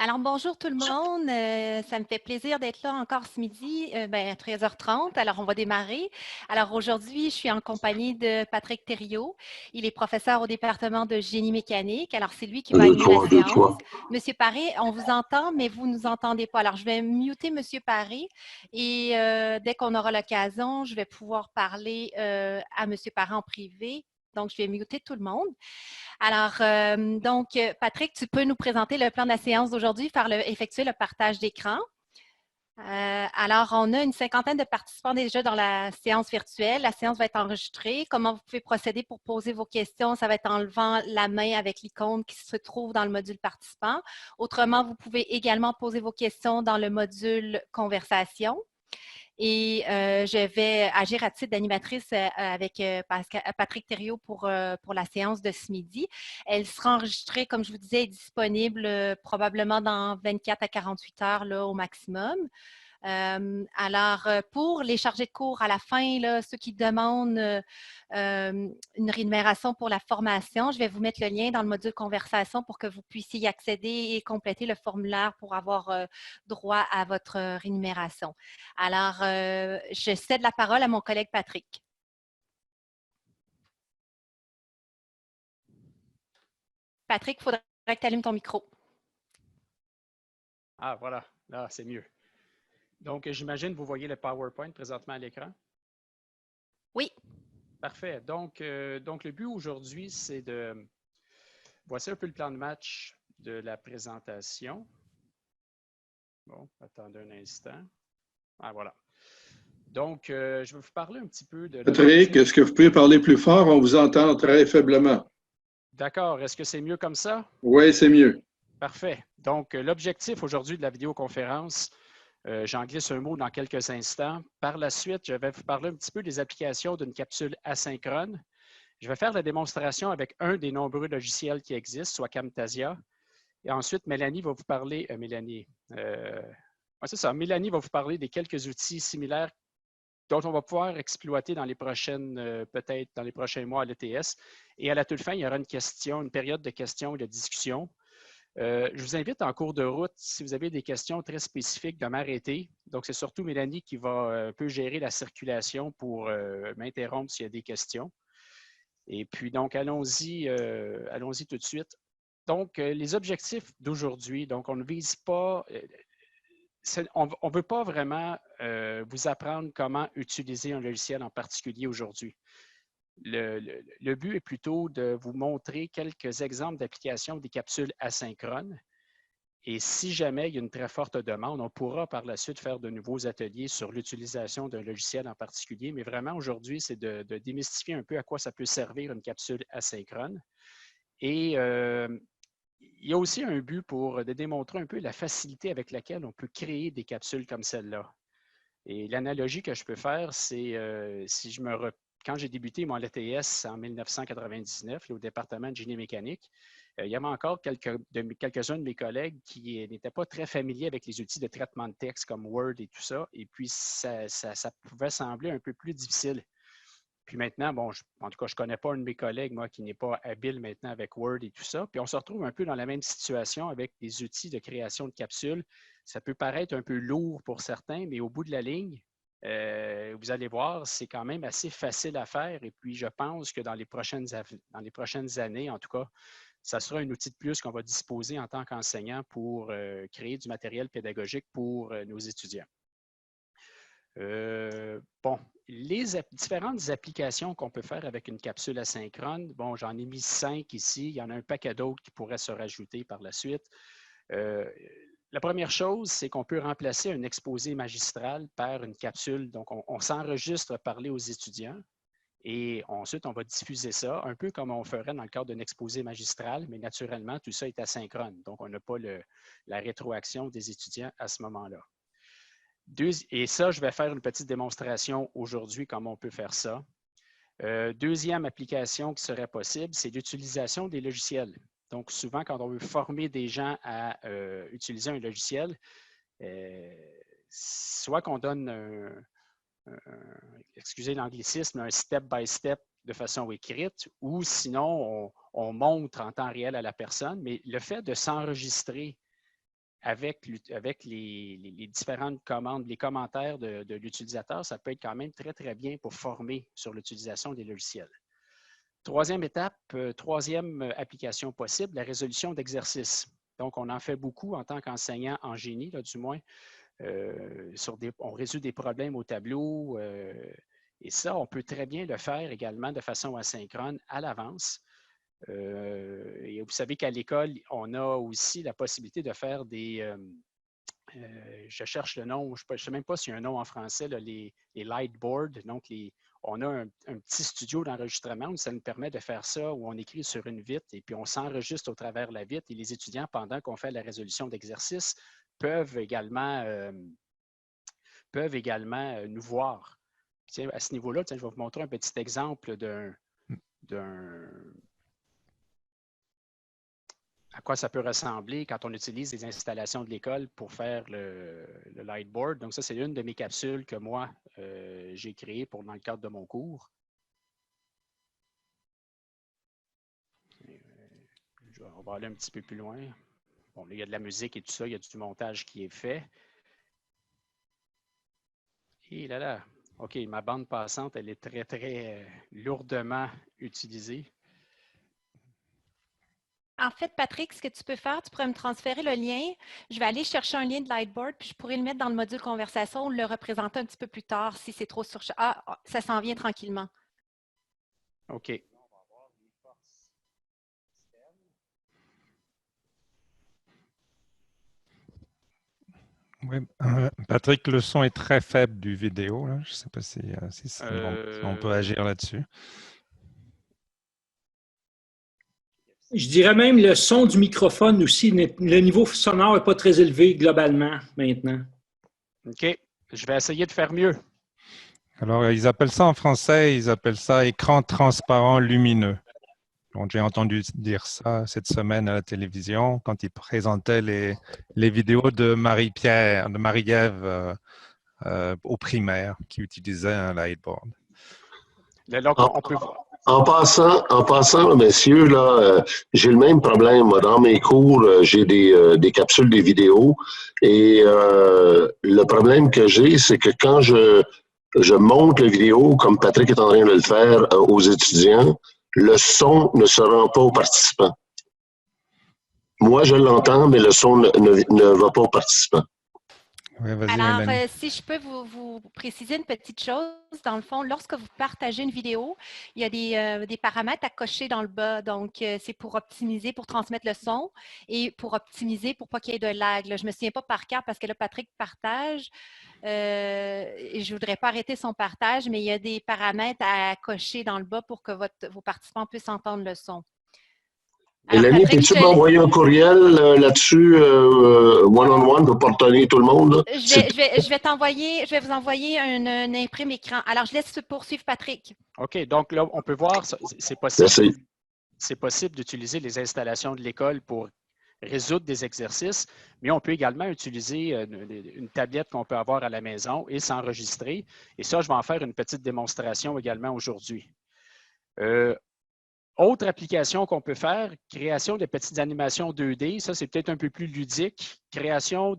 Alors, bonjour tout le monde. Ça me fait plaisir d'être là encore ce midi, à 13h30. Alors, on va démarrer. Alors, aujourd'hui, je suis en compagnie de Patrick Thériault. Il est professeur au département de génie mécanique. Alors, c'est lui qui Un, va deux, animer la trois, un, deux, séance. trois. Monsieur Paré, on vous entend, mais vous ne nous entendez pas. Alors, je vais muter Monsieur Paré et dès qu'on aura l'occasion, je vais pouvoir parler à Monsieur Paré en privé. Donc, je vais muter tout le monde. Alors, Patrick, tu peux nous présenter le plan de la séance d'aujourd'hui, effectuer le partage d'écran. Alors, on a une cinquantaine de participants déjà dans la séance virtuelle. La séance va être enregistrée. Comment vous pouvez procéder pour poser vos questions? Ça va être en levant la main avec l'icône qui se trouve dans le module participant. Autrement, vous pouvez également poser vos questions dans le module conversation. Et je vais agir à titre d'animatrice avec Patrick Thériault pour la séance de ce midi. Elle sera enregistrée, comme je vous disais, et disponible probablement dans 24 à 48 heures là, au maximum. Pour les chargés de cours à la fin, là, ceux qui demandent une rémunération pour la formation, je vais vous mettre le lien dans le module conversation pour que vous puissiez y accéder et compléter le formulaire pour avoir droit à votre rémunération. Alors, je cède la parole à mon collègue Patrick. Patrick, il faudrait que tu allumes ton micro. Ah, voilà. Là, c'est mieux. Donc, j'imagine que vous voyez le PowerPoint présentement à l'écran. Oui. Parfait. Donc le but aujourd'hui, c'est de... Voici un peu le plan de match de la présentation. Bon, attendez un instant. Ah, voilà. Donc, je vais vous parler un petit peu de... Patrick, est-ce que vous pouvez parler plus fort? On vous entend très faiblement. D'accord. Est-ce que c'est mieux comme ça? Oui, c'est mieux. Parfait. Donc, l'objectif aujourd'hui de la vidéoconférence, j'en glisse un mot dans quelques instants. Par la suite, je vais vous parler un petit peu des applications d'une capsule asynchrone. Je vais faire la démonstration avec un des nombreux logiciels qui existent, soit Camtasia. Et ensuite, Mélanie va vous parler, c'est ça, Mélanie va vous parler des quelques outils similaires dont on va pouvoir exploiter dans les prochaines, peut-être dans les prochains mois à l'ETS. Et à la toute fin, il y aura une période de questions et de discussion. Je vous invite en cours de route, si vous avez des questions très spécifiques, de m'arrêter. Donc, c'est surtout Mélanie qui va un peu gérer la circulation pour m'interrompre s'il y a des questions. Et puis, donc, allons-y tout de suite. Donc, les objectifs d'aujourd'hui, donc, on ne vise pas, on ne veut pas vraiment vous apprendre comment utiliser un logiciel en particulier aujourd'hui. Le but est plutôt de vous montrer quelques exemples d'applications des capsules asynchrones. Et si jamais il y a une très forte demande, on pourra par la suite faire de nouveaux ateliers sur l'utilisation d'un logiciel en particulier. Mais vraiment, aujourd'hui, c'est de démystifier un peu à quoi ça peut servir une capsule asynchrone. Et il y a aussi un but pour de démontrer un peu la facilité avec laquelle on peut créer des capsules comme celle-là. Et l'analogie que je peux faire, c'est quand j'ai débuté mon LTS en 1999 là, au département de génie mécanique, il y avait encore quelques-uns de mes collègues qui n'étaient pas très familiers avec les outils de traitement de texte comme Word et tout ça. Et puis, ça pouvait sembler un peu plus difficile. Puis maintenant, bon, en tout cas, je ne connais pas un de mes collègues, moi, qui n'est pas habile maintenant avec Word et tout ça. Puis on se retrouve un peu dans la même situation avec des outils de création de capsules. Ça peut paraître un peu lourd pour certains, mais au bout de la ligne, vous allez voir, c'est quand même assez facile à faire. Et puis, je pense que dans les prochaines années, en tout cas, ça sera un outil de plus qu'on va disposer en tant qu'enseignant pour créer du matériel pédagogique pour nos étudiants. Bon, les différentes applications qu'on peut faire avec une capsule asynchrone, bon, j'en ai mis 5 ici. Il y en a un paquet d'autres qui pourraient se rajouter par la suite. La première chose, c'est qu'on peut remplacer un exposé magistral par une capsule. Donc, on s'enregistre parler aux étudiants et ensuite, on va diffuser ça, un peu comme on ferait dans le cadre d'un exposé magistral, mais naturellement, tout ça est asynchrone. Donc, on n'a pas la rétroaction des étudiants à ce moment-là. Et ça, je vais faire une petite démonstration aujourd'hui, comment on peut faire ça. Deuxième application qui serait possible, c'est l'utilisation des logiciels. Donc, souvent, quand on veut former des gens à utiliser un logiciel, soit qu'on donne excusez l'anglicisme, un step-by-step de façon écrite, ou sinon, on montre en temps réel à la personne. Mais le fait de s'enregistrer avec les différentes commandes, les commentaires de l'utilisateur, ça peut être quand même très, très bien pour former sur l'utilisation des logiciels. Troisième étape, troisième application possible, la résolution d'exercices. Donc, on en fait beaucoup en tant qu'enseignant en génie, là, du moins. On résout des problèmes au tableau et ça, on peut très bien le faire également de façon asynchrone à l'avance. Et vous savez qu'à l'école, on a aussi la possibilité de faire des... je cherche le nom, je ne sais même pas s'il y a un nom en français, là, les lightboards. Donc, on a un petit studio d'enregistrement où ça nous permet de faire ça, où on écrit sur une vitre et puis on s'enregistre au travers la vitre et les étudiants, pendant qu'on fait la résolution d'exercices, peuvent également nous voir. Tiens, à ce niveau-là, je vais vous montrer un petit exemple à quoi ça peut ressembler quand on utilise les installations de l'école pour faire le lightboard. Donc, ça, c'est une de mes capsules que moi, j'ai créées dans le cadre de mon cours. On va aller un petit peu plus loin. Bon, là, il y a de la musique et tout ça, il y a du montage qui est fait. Et là, OK, ma bande passante, elle est très, très lourdement utilisée. En fait, Patrick, ce que tu peux faire, tu pourrais me transférer le lien. Je vais aller chercher un lien de Lightboard, puis je pourrais le mettre dans le module conversation ou le représenter un petit peu plus tard si c'est trop surchargé. Ah, ça s'en vient tranquillement. OK. Oui, Patrick, le son est très faible du vidéo. Là. Je ne sais pas si on peut agir là-dessus. Je dirais même le son du microphone aussi. Le niveau sonore n'est pas très élevé globalement maintenant. OK. Je vais essayer de faire mieux. Alors, ils appellent ça en français, ils appellent ça écran transparent lumineux. Donc, j'ai entendu dire ça cette semaine à la télévision quand ils présentaient les vidéos de Marie-Pierre, de Marie-Ève au primaire qui utilisaient un lightboard. Donc, on peut voir. En passant, messieurs, là, j'ai le même problème. Moi, dans mes cours, j'ai des capsules, des vidéos. Et le problème que j'ai, c'est que quand je monte la vidéo, comme Patrick est en train de le faire aux étudiants, le son ne se rend pas aux participants. Moi, je l'entends, mais le son ne va pas aux participants. Oui, alors, si je peux vous préciser une petite chose, dans le fond, lorsque vous partagez une vidéo, il y a des paramètres à cocher dans le bas. Donc, c'est pour optimiser, pour transmettre le son et pour optimiser pour pas qu'il y ait de lag. Là, je ne me souviens pas par cœur parce que là, Patrick partage. Et je ne voudrais pas arrêter son partage, mais il y a des paramètres à cocher dans le bas pour que vos participants puissent entendre le son. Mélanie, peux-tu m'envoyer un courriel là-dessus, one-on-one, pour partager tout le monde? Je vais vous envoyer un imprime écran. Alors, je laisse poursuivre Patrick. OK, donc là, on peut voir, c'est possible. C'est possible d'utiliser les installations de l'école pour résoudre des exercices, mais on peut également utiliser une tablette qu'on peut avoir à la maison et s'enregistrer. Et ça, je vais en faire une petite démonstration également aujourd'hui. Autre application qu'on peut faire, création de petites animations 2D. Ça, c'est peut-être un peu plus ludique. Création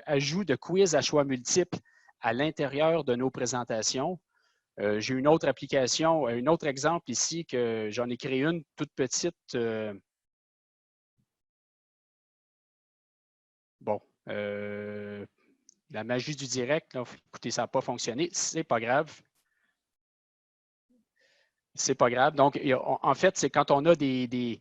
ajout de quiz à choix multiples à l'intérieur de nos présentations. J'ai une autre application, un autre exemple ici que j'en ai créé une toute petite. Bon, la magie du direct, là, écoutez, ça n'a pas fonctionné. C'est pas grave. C'est pas grave. Donc, en fait, c'est quand on a des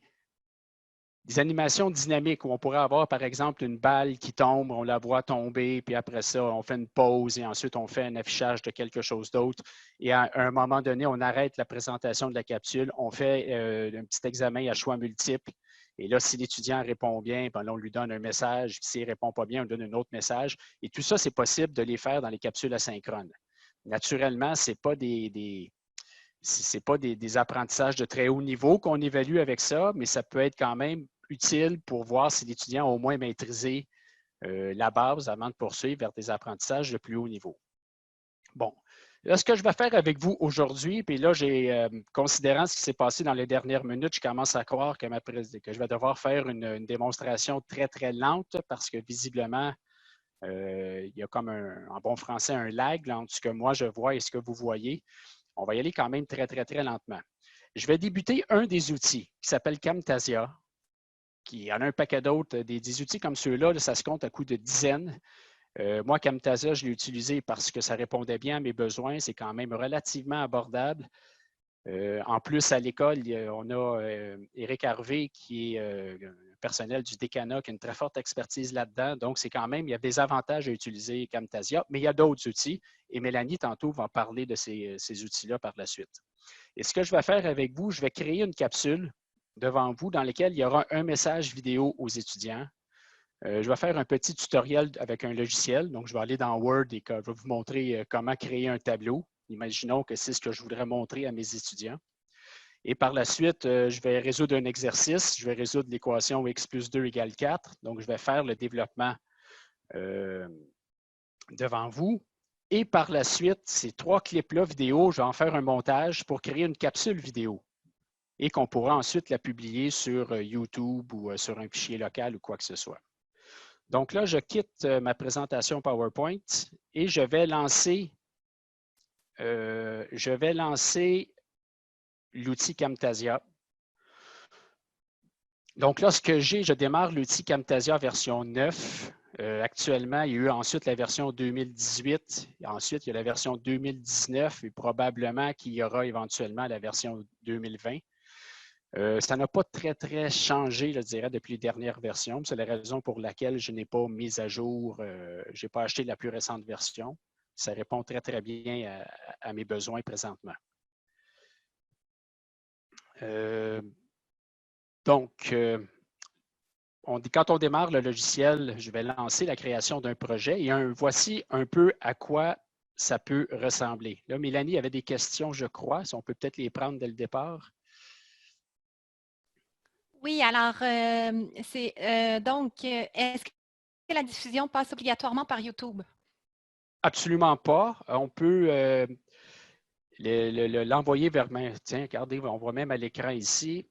animations dynamiques où on pourrait avoir, par exemple, une balle qui tombe, on la voit tomber, puis après ça, on fait une pause et ensuite on fait un affichage de quelque chose d'autre. Et à un moment donné, on arrête la présentation de la capsule, on fait un petit examen à choix multiples. Et là, si l'étudiant répond bien, ben là, on lui donne un message. S'il ne répond pas bien, on lui donne un autre message. Et tout ça, c'est possible de les faire dans les capsules asynchrones. Naturellement, ce n'est pas des apprentissages de très haut niveau qu'on évalue avec ça, mais ça peut être quand même utile pour voir si l'étudiant a au moins maîtrisé la base avant de poursuivre vers des apprentissages de plus haut niveau. Bon, Là, ce que je vais faire avec vous aujourd'hui, puis là, considérant ce qui s'est passé dans les dernières minutes, je commence à croire que je vais devoir faire une démonstration très, très lente parce que visiblement, il y a comme en bon français un lag là, entre ce que moi je vois et ce que vous voyez. On va y aller quand même très, très, très lentement. Je vais débuter un des outils qui s'appelle Camtasia, qui en a un paquet d'autres. Des outils comme ceux-là, là, ça se compte à coup de dizaines. Moi, Camtasia, je l'ai utilisé parce que ça répondait bien à mes besoins. C'est quand même relativement abordable. En plus, à l'école, on a Éric Harvey, qui est personnel du décanat, qui a une très forte expertise là-dedans. Donc, c'est quand même, il y a des avantages à utiliser Camtasia, mais il y a d'autres outils. Et Mélanie, tantôt, va parler de ces outils-là par la suite. Et ce que je vais faire avec vous, je vais créer une capsule devant vous dans laquelle il y aura un message vidéo aux étudiants. Je vais faire un petit tutoriel avec un logiciel. Donc, je vais aller dans Word et je vais vous montrer comment créer un tableau. Imaginons que c'est ce que je voudrais montrer à mes étudiants. Et par la suite, je vais résoudre un exercice. Je vais résoudre l'équation x plus 2 égale 4. Donc, je vais faire le développement devant vous. Et par la suite, ces 3 clips-là vidéo, je vais en faire un montage pour créer une capsule vidéo et qu'on pourra ensuite la publier sur YouTube ou sur un fichier local ou quoi que ce soit. Donc là, je quitte ma présentation PowerPoint et je vais lancer l'outil Camtasia. Donc là, ce que j'ai, je démarre l'outil Camtasia version 9. Actuellement, il y a eu ensuite la version 2018. Ensuite, il y a la version 2019 et probablement qu'il y aura éventuellement la version 2020. Ça n'a pas très, très changé, je dirais, depuis les dernières versions. C'est la raison pour laquelle je n'ai pas mis à jour, je n'ai pas acheté la plus récente version. Ça répond très, très bien à mes besoins présentement. Quand on démarre le logiciel, je vais lancer la création d'un projet et voici un peu à quoi ça peut ressembler. Là, Mélanie avait des questions, je crois, si on peut peut-être les prendre dès le départ. Oui, alors, est-ce que la diffusion passe obligatoirement par YouTube? Absolument pas. On peut l'envoyer vers... Tiens, regardez, on voit même à l'écran ici.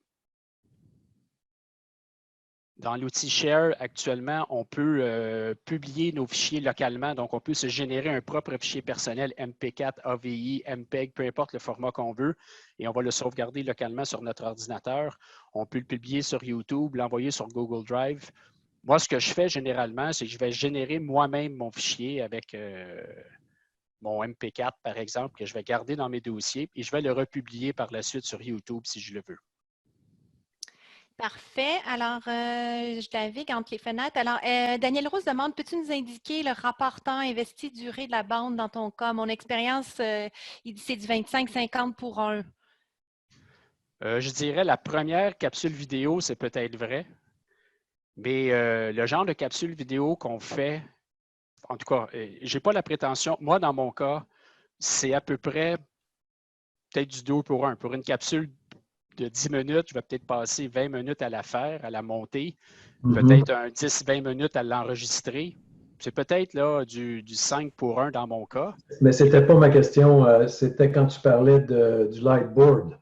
Dans l'outil Share, actuellement, on peut publier nos fichiers localement. Donc, on peut se générer un propre fichier personnel MP4, AVI, MPEG, peu importe le format qu'on veut, et on va le sauvegarder localement sur notre ordinateur. On peut le publier sur YouTube, l'envoyer sur Google Drive. Moi, ce que je fais généralement, c'est que je vais générer moi-même mon fichier avec mon MP4, par exemple, que je vais garder dans mes dossiers, et je vais le republier par la suite sur YouTube si je le veux. Parfait. Alors, je navigue entre les fenêtres. Alors, Daniel Rose demande, peux-tu nous indiquer le rapport temps investi durée de la bande dans ton cas? Mon expérience, il dit c'est du 25-50 pour 1. Je dirais la première capsule vidéo, c'est peut-être vrai. Mais le genre de capsule vidéo qu'on fait, en tout cas, je n'ai pas la prétention. Moi, dans mon cas, c'est à peu près peut-être du 2 pour 1. Pour une capsule de 10 minutes, je vais peut-être passer 20 minutes à la faire, à la monter, peut-être un 10-20 minutes à l'enregistrer. C'est peut-être là du 5 pour 1 dans mon cas. Mais ce n'était pas ma question, c'était quand tu parlais du Lightboard.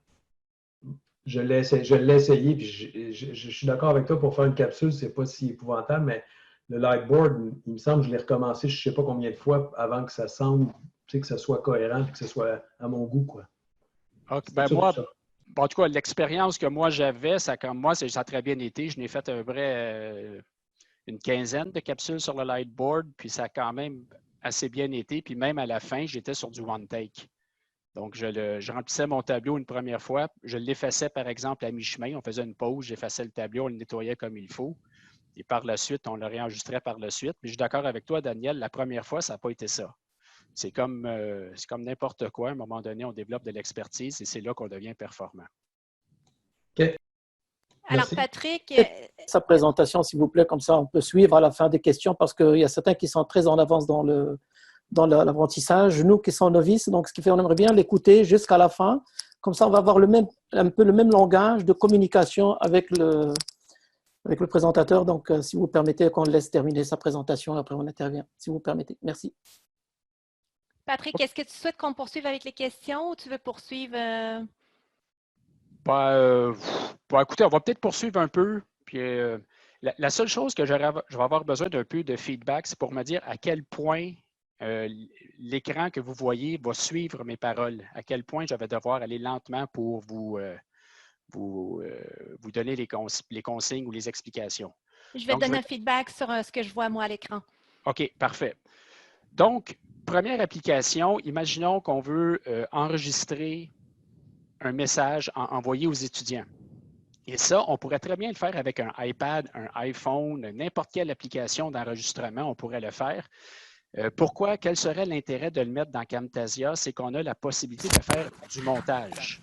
Je l'ai essayé, puis je suis d'accord avec toi pour faire une capsule, ce n'est pas si épouvantable, mais le Lightboard, il me semble que je l'ai recommencé je ne sais pas combien de fois avant que ça semble, que ça soit cohérent et que ce soit à mon goût, quoi. Okay, ben moi, en tout cas, l'expérience que moi j'avais, ça a très bien été. Je n'ai fait une quinzaine de capsules sur le Lightboard, puis ça a quand même assez bien été. Puis même à la fin, j'étais sur du one take. Donc, je remplissais mon tableau une première fois. Je l'effaçais, par exemple, à mi-chemin. On faisait une pause, j'effaçais le tableau, on le nettoyait comme il faut. Et par la suite, on le réenregistrait par la suite. Puis je suis d'accord avec toi, Daniel, la première fois, ça n'a pas été ça. C'est comme n'importe quoi. À un moment donné, on développe de l'expertise et c'est là qu'on devient performant. OK. Alors, Patrick... Sa présentation, s'il vous plaît, comme ça, on peut suivre à la fin des questions parce qu'il y a certains qui sont très en avance dans l'apprentissage, nous qui sommes novices, donc ce qui fait qu'on aimerait bien l'écouter jusqu'à la fin. Comme ça, on va avoir un peu le même langage de communication avec le présentateur. Donc, si vous permettez qu'on laisse terminer sa présentation, après on intervient, si vous permettez. Merci. Patrick, est-ce que tu souhaites qu'on poursuive avec les questions ou tu veux poursuivre? Écoutez, on va peut-être poursuivre un peu. Puis, la seule chose que je vais avoir besoin d'un peu de feedback, c'est pour me dire à quel point l'écran que vous voyez va suivre mes paroles, à quel point je vais devoir aller lentement pour vous donner les consignes ou les explications. Je vais Donc, te donner un feedback sur ce que je vois moi à l'écran. OK, parfait. Donc, première application, imaginons qu'on veut enregistrer un message envoyé aux étudiants. Et ça, on pourrait très bien le faire avec un iPad, un iPhone, n'importe quelle application d'enregistrement, on pourrait le faire. Pourquoi? Quel serait l'intérêt de le mettre dans Camtasia? C'est qu'on a la possibilité de faire du montage.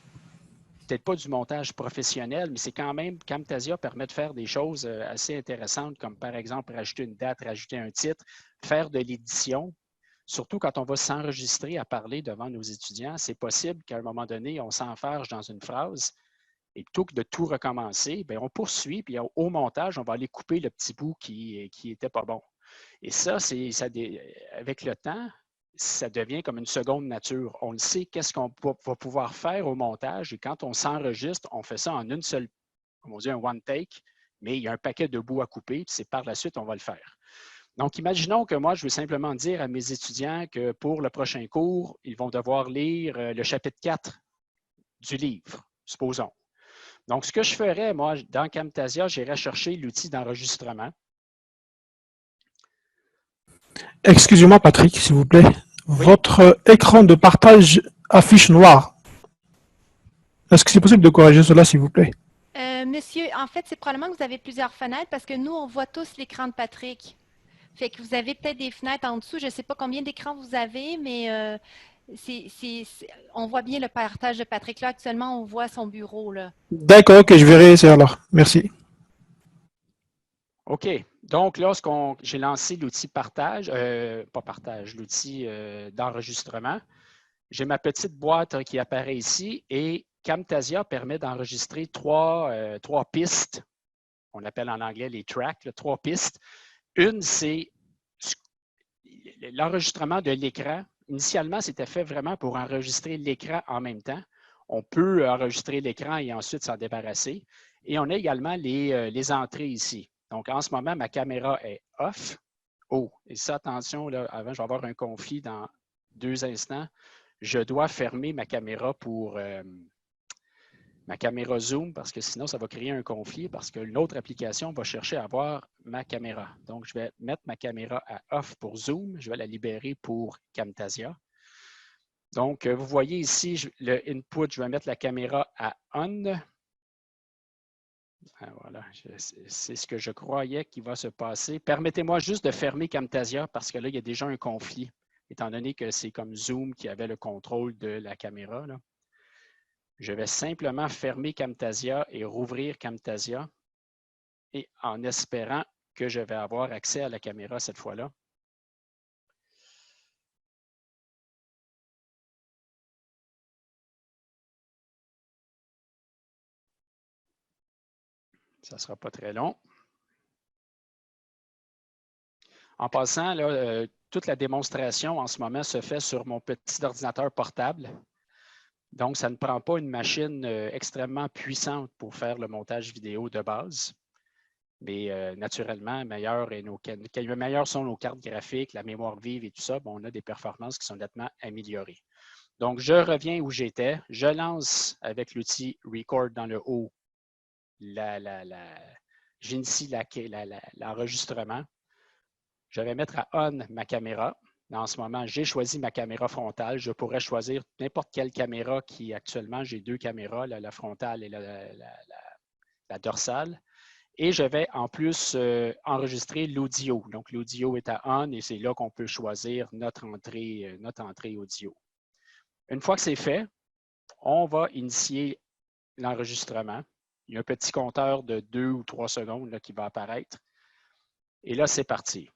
Peut-être pas du montage professionnel, mais c'est quand même, Camtasia permet de faire des choses assez intéressantes, comme par exemple rajouter une date, rajouter un titre, faire de l'édition. Surtout quand on va s'enregistrer à parler devant nos étudiants, c'est possible qu'à un moment donné, on s'enfarge dans une phrase et plutôt que de tout recommencer, bien, on poursuit, puis au montage, on va aller couper le petit bout qui n'était pas bon. Et ça, avec le temps, ça devient comme une seconde nature. On le sait, qu'est-ce qu'on va pouvoir faire au montage, et quand on s'enregistre, on fait ça en une seule, comme on dit, un one take, mais il y a un paquet de bouts à couper, puis c'est par la suite, on va le faire. Donc, imaginons que moi, je veux simplement dire à mes étudiants que pour le prochain cours, ils vont devoir lire le chapitre 4 du livre, supposons. Donc, ce que je ferais, moi, dans Camtasia, j'irais chercher l'outil d'enregistrement. Excusez-moi, Patrick, s'il vous plaît. Oui. Votre écran de partage affiche noir. Est-ce que c'est possible de corriger cela, s'il vous plaît? Monsieur, en fait, c'est probablement que vous avez plusieurs fenêtres parce que nous, on voit tous l'écran de Patrick. Fait que vous avez peut-être des fenêtres en dessous. Je ne sais pas combien d'écrans vous avez, mais on voit bien le partage de Patrick. Là, actuellement, on voit son bureau. D'accord, ok, je verrai ça alors. Merci. OK. Donc, là, j'ai lancé l'outil partage, l'outil d'enregistrement. J'ai ma petite boîte qui apparaît ici et Camtasia permet d'enregistrer trois pistes. On appelle en anglais les tracks, 3 pistes. Une, c'est l'enregistrement de l'écran. Initialement, c'était fait vraiment pour enregistrer l'écran en même temps. On peut enregistrer l'écran et ensuite s'en débarrasser. Et on a également les entrées ici. Donc, en ce moment, ma caméra est off. Oh, et ça, attention, là, avant, je vais avoir un conflit dans 2 instants. Je dois fermer ma caméra pour ma caméra Zoom parce que sinon, ça va créer un conflit parce que l'autre application va chercher à voir ma caméra. Donc, je vais mettre ma caméra à off pour Zoom. Je vais la libérer pour Camtasia. Donc, vous voyez ici, le input, je vais mettre la caméra à on. Voilà, c'est ce que je croyais qu'il va se passer. Permettez-moi juste de fermer Camtasia parce que là, il y a déjà un conflit, étant donné que c'est comme Zoom qui avait le contrôle de la caméra, là. Je vais simplement fermer Camtasia et rouvrir Camtasia et en espérant que je vais avoir accès à la caméra cette fois-là. Ça ne sera pas très long. En passant, là, toute la démonstration en ce moment se fait sur mon petit ordinateur portable. Donc, ça ne prend pas une machine extrêmement puissante pour faire le montage vidéo de base. Mais naturellement, meilleures sont nos cartes graphiques, la mémoire vive et tout ça. Bon, on a des performances qui sont nettement améliorées. Donc, je reviens où j'étais. Je lance avec l'outil Record dans le haut. J'initie l'enregistrement. Je vais mettre à on ma caméra. En ce moment, j'ai choisi ma caméra frontale. Je pourrais choisir n'importe quelle caméra qui, actuellement, j'ai 2 caméras, la frontale et la dorsale. Et je vais en plus enregistrer l'audio. Donc, l'audio est à on et c'est là qu'on peut choisir notre entrée audio. Une fois que c'est fait, on va initier l'enregistrement. Il y a un petit compteur de 2 ou 3 secondes là, qui va apparaître. Et là, c'est parti.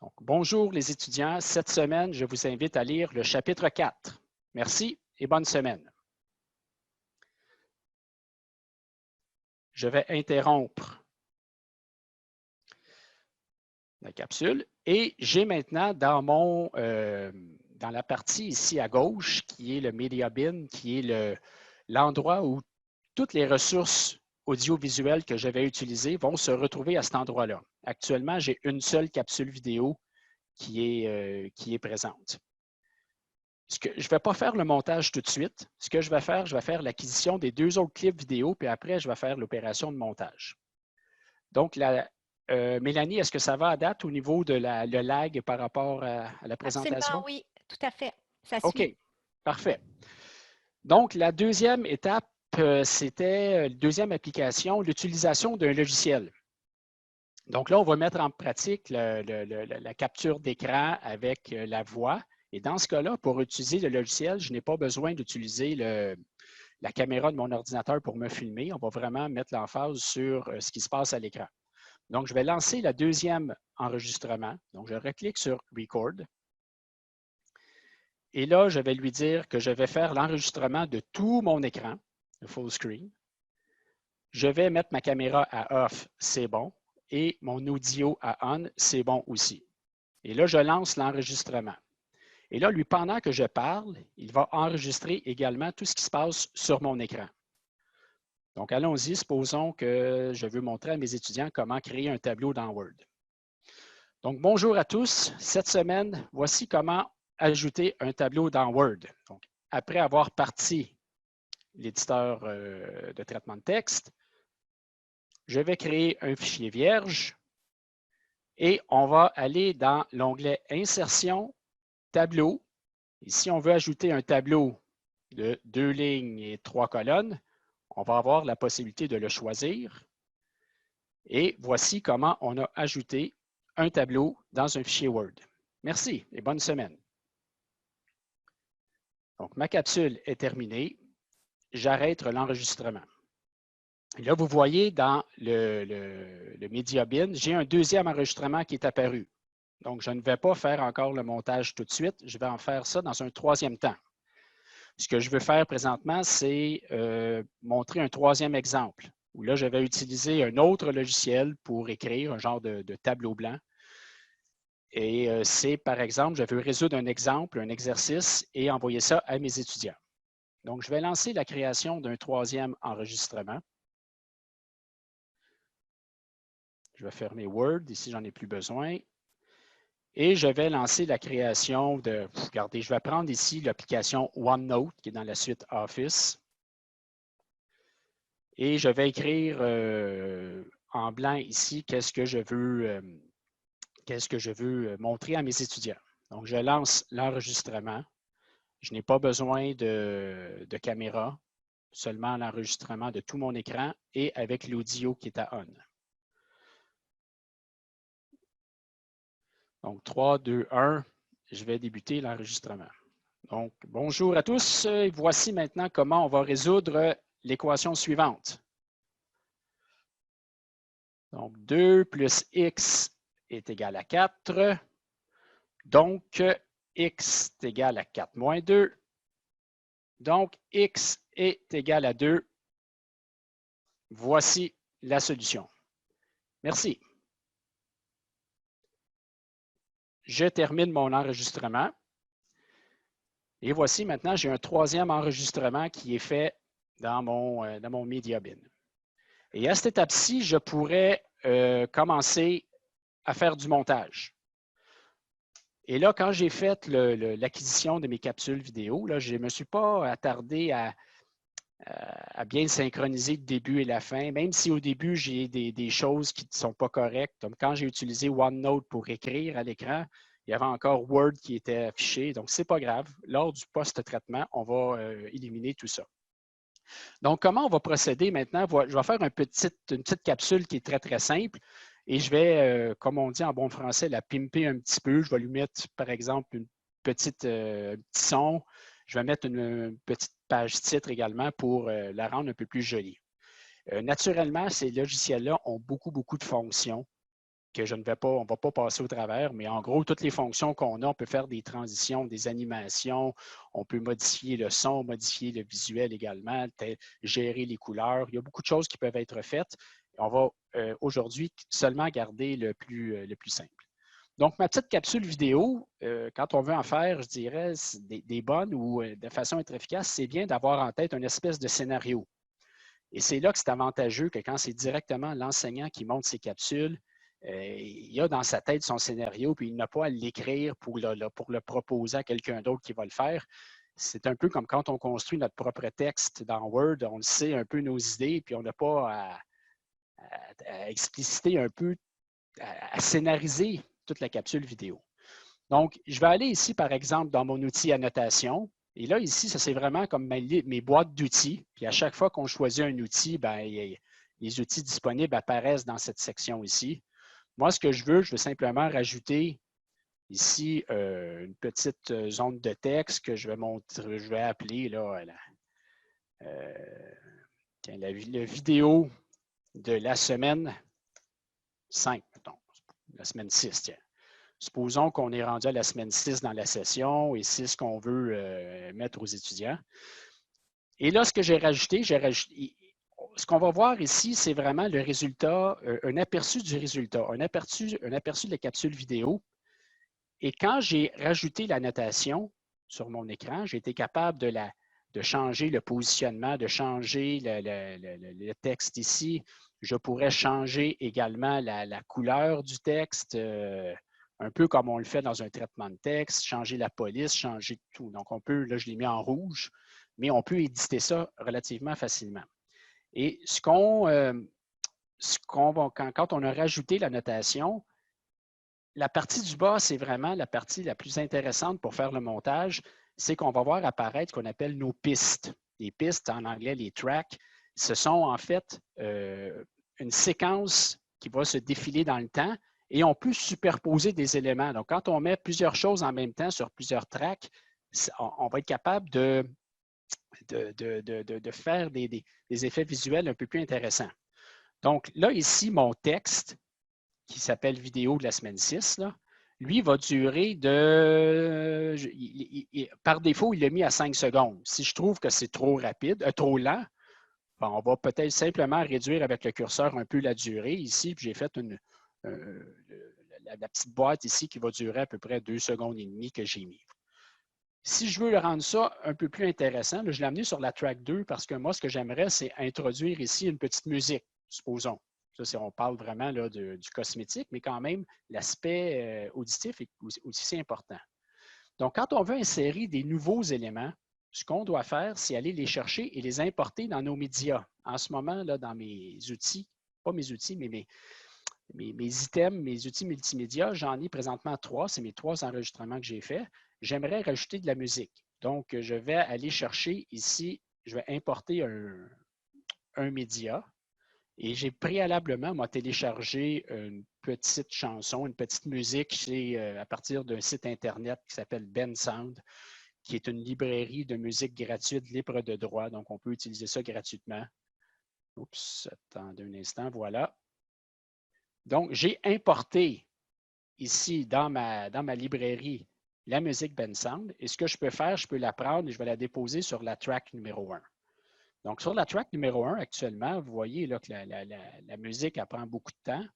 Donc, bonjour les étudiants. Cette semaine, je vous invite à lire le chapitre 4. Merci et bonne semaine. Je vais interrompre la capsule et j'ai maintenant dans dans la partie ici à gauche, qui est le Media Bin, qui est l'endroit où toutes les ressources audiovisuelles que j'avais utilisées vont se retrouver à cet endroit-là. Actuellement, j'ai une seule capsule vidéo qui est présente. Je ne vais pas faire le montage tout de suite. Ce que je vais faire l'acquisition des 2 autres clips vidéo, puis après, je vais faire l'opération de montage. Donc, Mélanie, est-ce que ça va à date au niveau de le lag par rapport à la présentation? Absolument, oui, tout à fait. Ça suit. OK, parfait. Donc, la deuxième étape, c'était la deuxième application, l'utilisation d'un logiciel. Donc là, on va mettre en pratique la capture d'écran avec la voix. Et dans ce cas-là, pour utiliser le logiciel, je n'ai pas besoin d'utiliser la caméra de mon ordinateur pour me filmer. On va vraiment mettre l'emphase sur ce qui se passe à l'écran. Donc, je vais lancer le deuxième enregistrement. Donc, je reclique sur Record. Et là, je vais lui dire que je vais faire l'enregistrement de tout mon écran, le full screen. Je vais mettre ma caméra à off, c'est bon. Et mon audio à on, c'est bon aussi. Et là, je lance l'enregistrement. Et là, lui, pendant que je parle, il va enregistrer également tout ce qui se passe sur mon écran. Donc, allons-y. Supposons que je veux montrer à mes étudiants comment créer un tableau dans Word. Donc, bonjour à tous. Cette semaine, voici comment ajouter un tableau dans Word. Donc, après avoir parti l'éditeur de traitement de texte, je vais créer un fichier vierge et on va aller dans l'onglet Insertion, Tableau. Et si on veut ajouter un tableau de 2 lignes et 3 colonnes, on va avoir la possibilité de le choisir. Et voici comment on a ajouté un tableau dans un fichier Word. Merci et bonne semaine. Donc, ma capsule est terminée. J'arrête l'enregistrement. Là, vous voyez dans le Media Bin, j'ai un deuxième enregistrement qui est apparu. Donc, je ne vais pas faire encore le montage tout de suite. Je vais en faire ça dans un troisième temps. Ce que je veux faire présentement, c'est montrer un troisième exemple, où là, je vais utiliser un autre logiciel pour écrire un genre de tableau blanc. Et c'est, par exemple, je veux résoudre un exemple, un exercice, et envoyer ça à mes étudiants. Donc, je vais lancer la création d'un troisième enregistrement. Je vais fermer Word. Ici, j'en ai plus besoin. Et je vais lancer la création de... Regardez, je vais prendre ici l'application OneNote, qui est dans la suite Office. Et je vais écrire en blanc ici qu'est-ce que je veux montrer à mes étudiants. Donc, je lance l'enregistrement. Je n'ai pas besoin de caméra, seulement l'enregistrement de tout mon écran et avec l'audio qui est à on. Donc, 3, 2, 1, je vais débuter l'enregistrement. Donc, bonjour à tous. Voici maintenant comment on va résoudre l'équation suivante. Donc, 2 plus x est égal à 4. Donc, x est égal à 4 moins 2. Donc, x est égal à 2. Voici la solution. Merci. Je termine mon enregistrement. Et voici maintenant, j'ai un troisième enregistrement qui est fait dans mon Media Bin. Et à cette étape-ci, je pourrais commencer à faire du montage. Et là, quand j'ai fait l'acquisition de mes capsules vidéo, là, je ne me suis pas attardé à bien synchroniser le début et la fin, même si au début, j'ai des choses qui ne sont pas correctes. Comme quand j'ai utilisé OneNote pour écrire à l'écran, il y avait encore Word qui était affiché. Donc, ce n'est pas grave. Lors du post-traitement, on va éliminer tout ça. Donc, comment on va procéder maintenant? Je vais faire une petite capsule qui est très, très simple. Et je vais, comme on dit en bon français, la pimper un petit peu. Je vais lui mettre, par exemple, un petit son. Je vais mettre une petite page titre également pour la rendre un peu plus jolie. Naturellement, ces logiciels-là ont beaucoup, beaucoup de fonctions que on ne va pas passer au travers, mais en gros, toutes les fonctions qu'on a, on peut faire des transitions, des animations, on peut modifier le son, modifier le visuel également, gérer les couleurs. Il y a beaucoup de choses qui peuvent être faites. On va aujourd'hui seulement garder le plus simple. Donc, ma petite capsule vidéo, quand on veut en faire, je dirais, des bonnes ou de façon à être efficace, c'est bien d'avoir en tête une espèce de scénario. Et c'est là que c'est avantageux que quand c'est directement l'enseignant qui monte ses capsules, il a dans sa tête son scénario, puis il n'a pas à l'écrire pour le proposer à quelqu'un d'autre qui va le faire. C'est un peu comme quand on construit notre propre texte dans Word, on le sait un peu nos idées, puis on n'a pas à expliciter un peu, à scénariser toute la capsule vidéo. Donc, je vais aller ici, par exemple, dans mon outil annotation. Et là, ici, ça c'est vraiment comme mes boîtes d'outils. Puis à chaque fois qu'on choisit un outil, bien, les outils disponibles apparaissent dans cette section ici. Moi, ce que je veux simplement rajouter ici une petite zone de texte que je vais appeler là, la vidéo de la semaine 5, mettons, la semaine 6, tiens. Supposons qu'on est rendu à la semaine 6 dans la session et 6 qu'on veut mettre aux étudiants. Et là, ce que j'ai rajouté, ce qu'on va voir ici, c'est vraiment le résultat, un aperçu du résultat, un aperçu de la capsule vidéo. Et quand j'ai rajouté la notation sur mon écran, j'ai été capable de changer le positionnement, de changer le texte ici. Je pourrais changer également la couleur du texte, un peu comme on le fait dans un traitement de texte, changer la police, changer tout. Donc, on peut, là, je l'ai mis en rouge, mais on peut éditer ça relativement facilement. Et quand on a rajouté la notation, la partie du bas, c'est vraiment la partie la plus intéressante pour faire le montage, c'est qu'on va voir apparaître ce qu'on appelle nos pistes. Les pistes, en anglais, les tracks, ce sont en fait une séquence qui va se défiler dans le temps et on peut superposer des éléments. Donc, quand on met plusieurs choses en même temps sur plusieurs tracks, on va être capable de faire des effets visuels un peu plus intéressants. Donc, là, ici, mon texte, qui s'appelle vidéo de la semaine 6, là, lui va durer par défaut, il l'a mis à 5 secondes. Si je trouve que c'est trop rapide, trop lent, ben, on va peut-être simplement réduire avec le curseur un peu la durée ici. Puis j'ai fait la petite boîte ici qui va durer à peu près 2 secondes et demie que j'ai mis. Si je veux le rendre ça un peu plus intéressant, là, je l'ai amené sur la track 2 parce que moi, ce que j'aimerais, c'est introduire ici une petite musique, supposons. Ça, on parle vraiment là, du cosmétique, mais quand même, l'aspect auditif est aussi important. Donc, quand on veut insérer des nouveaux éléments, ce qu'on doit faire, c'est aller les chercher et les importer dans nos médias. En ce moment, là, dans mes outils, pas mes outils, mais mes items, mes outils multimédia, j'en ai présentement 3. C'est mes 3 enregistrements que j'ai faits. J'aimerais rajouter de la musique. Donc, je vais aller chercher ici, je vais importer un média. Et j'ai préalablement téléchargé une petite chanson, une petite musique à partir d'un site Internet qui s'appelle Bensound, qui est une librairie de musique gratuite, libre de droit. Donc, on peut utiliser ça gratuitement. Oups, attendez un instant, voilà. Donc, j'ai importé ici dans ma librairie la musique Bensound. Et ce que je peux faire, je peux la prendre et je vais la déposer sur la track numéro 1. Donc, sur la track numéro 1, actuellement, vous voyez là, que la musique elle prend beaucoup de temps.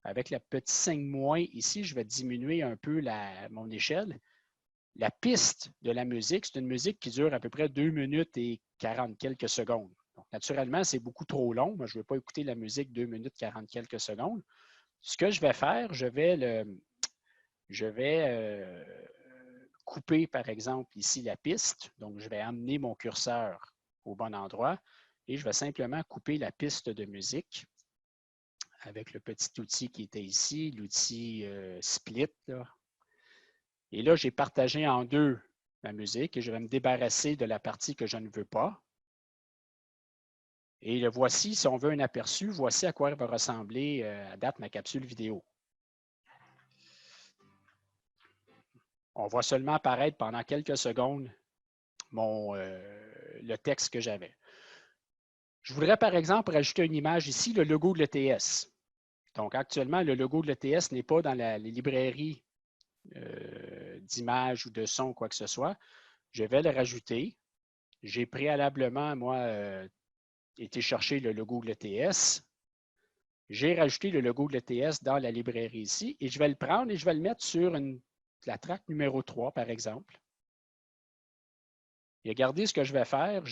Avec le petit signe moins ici, je vais diminuer un peu mon échelle. La piste de la musique, c'est une musique qui dure à peu près 2 minutes et 40 quelques secondes. Donc, naturellement, c'est beaucoup trop long. Moi, je ne veux pas écouter la musique 2 minutes 40 quelques secondes. Ce que je vais faire, je vais couper, par exemple, ici la piste. Donc, je vais amener mon curseur au bon endroit et je vais simplement couper la piste de musique avec le petit outil qui était ici, l'outil Split. Là. Et là, j'ai partagé en deux ma musique et je vais me débarrasser de la partie que je ne veux pas. Et le voici, si on veut un aperçu, voici à quoi elle va ressembler à date ma capsule vidéo. On voit seulement apparaître pendant quelques secondes le texte que j'avais. Je voudrais par exemple rajouter une image ici, le logo de l'ETS. Donc actuellement, le logo de l'ETS n'est pas dans les librairies d'images ou de sons, quoi que ce soit. Je vais le rajouter. J'ai préalablement, moi, été chercher le logo de l'ETS. J'ai rajouté le logo de l'ETS dans la librairie ici et je vais le prendre et je vais le mettre sur la track numéro 3, par exemple. Et regardez ce que je vais faire.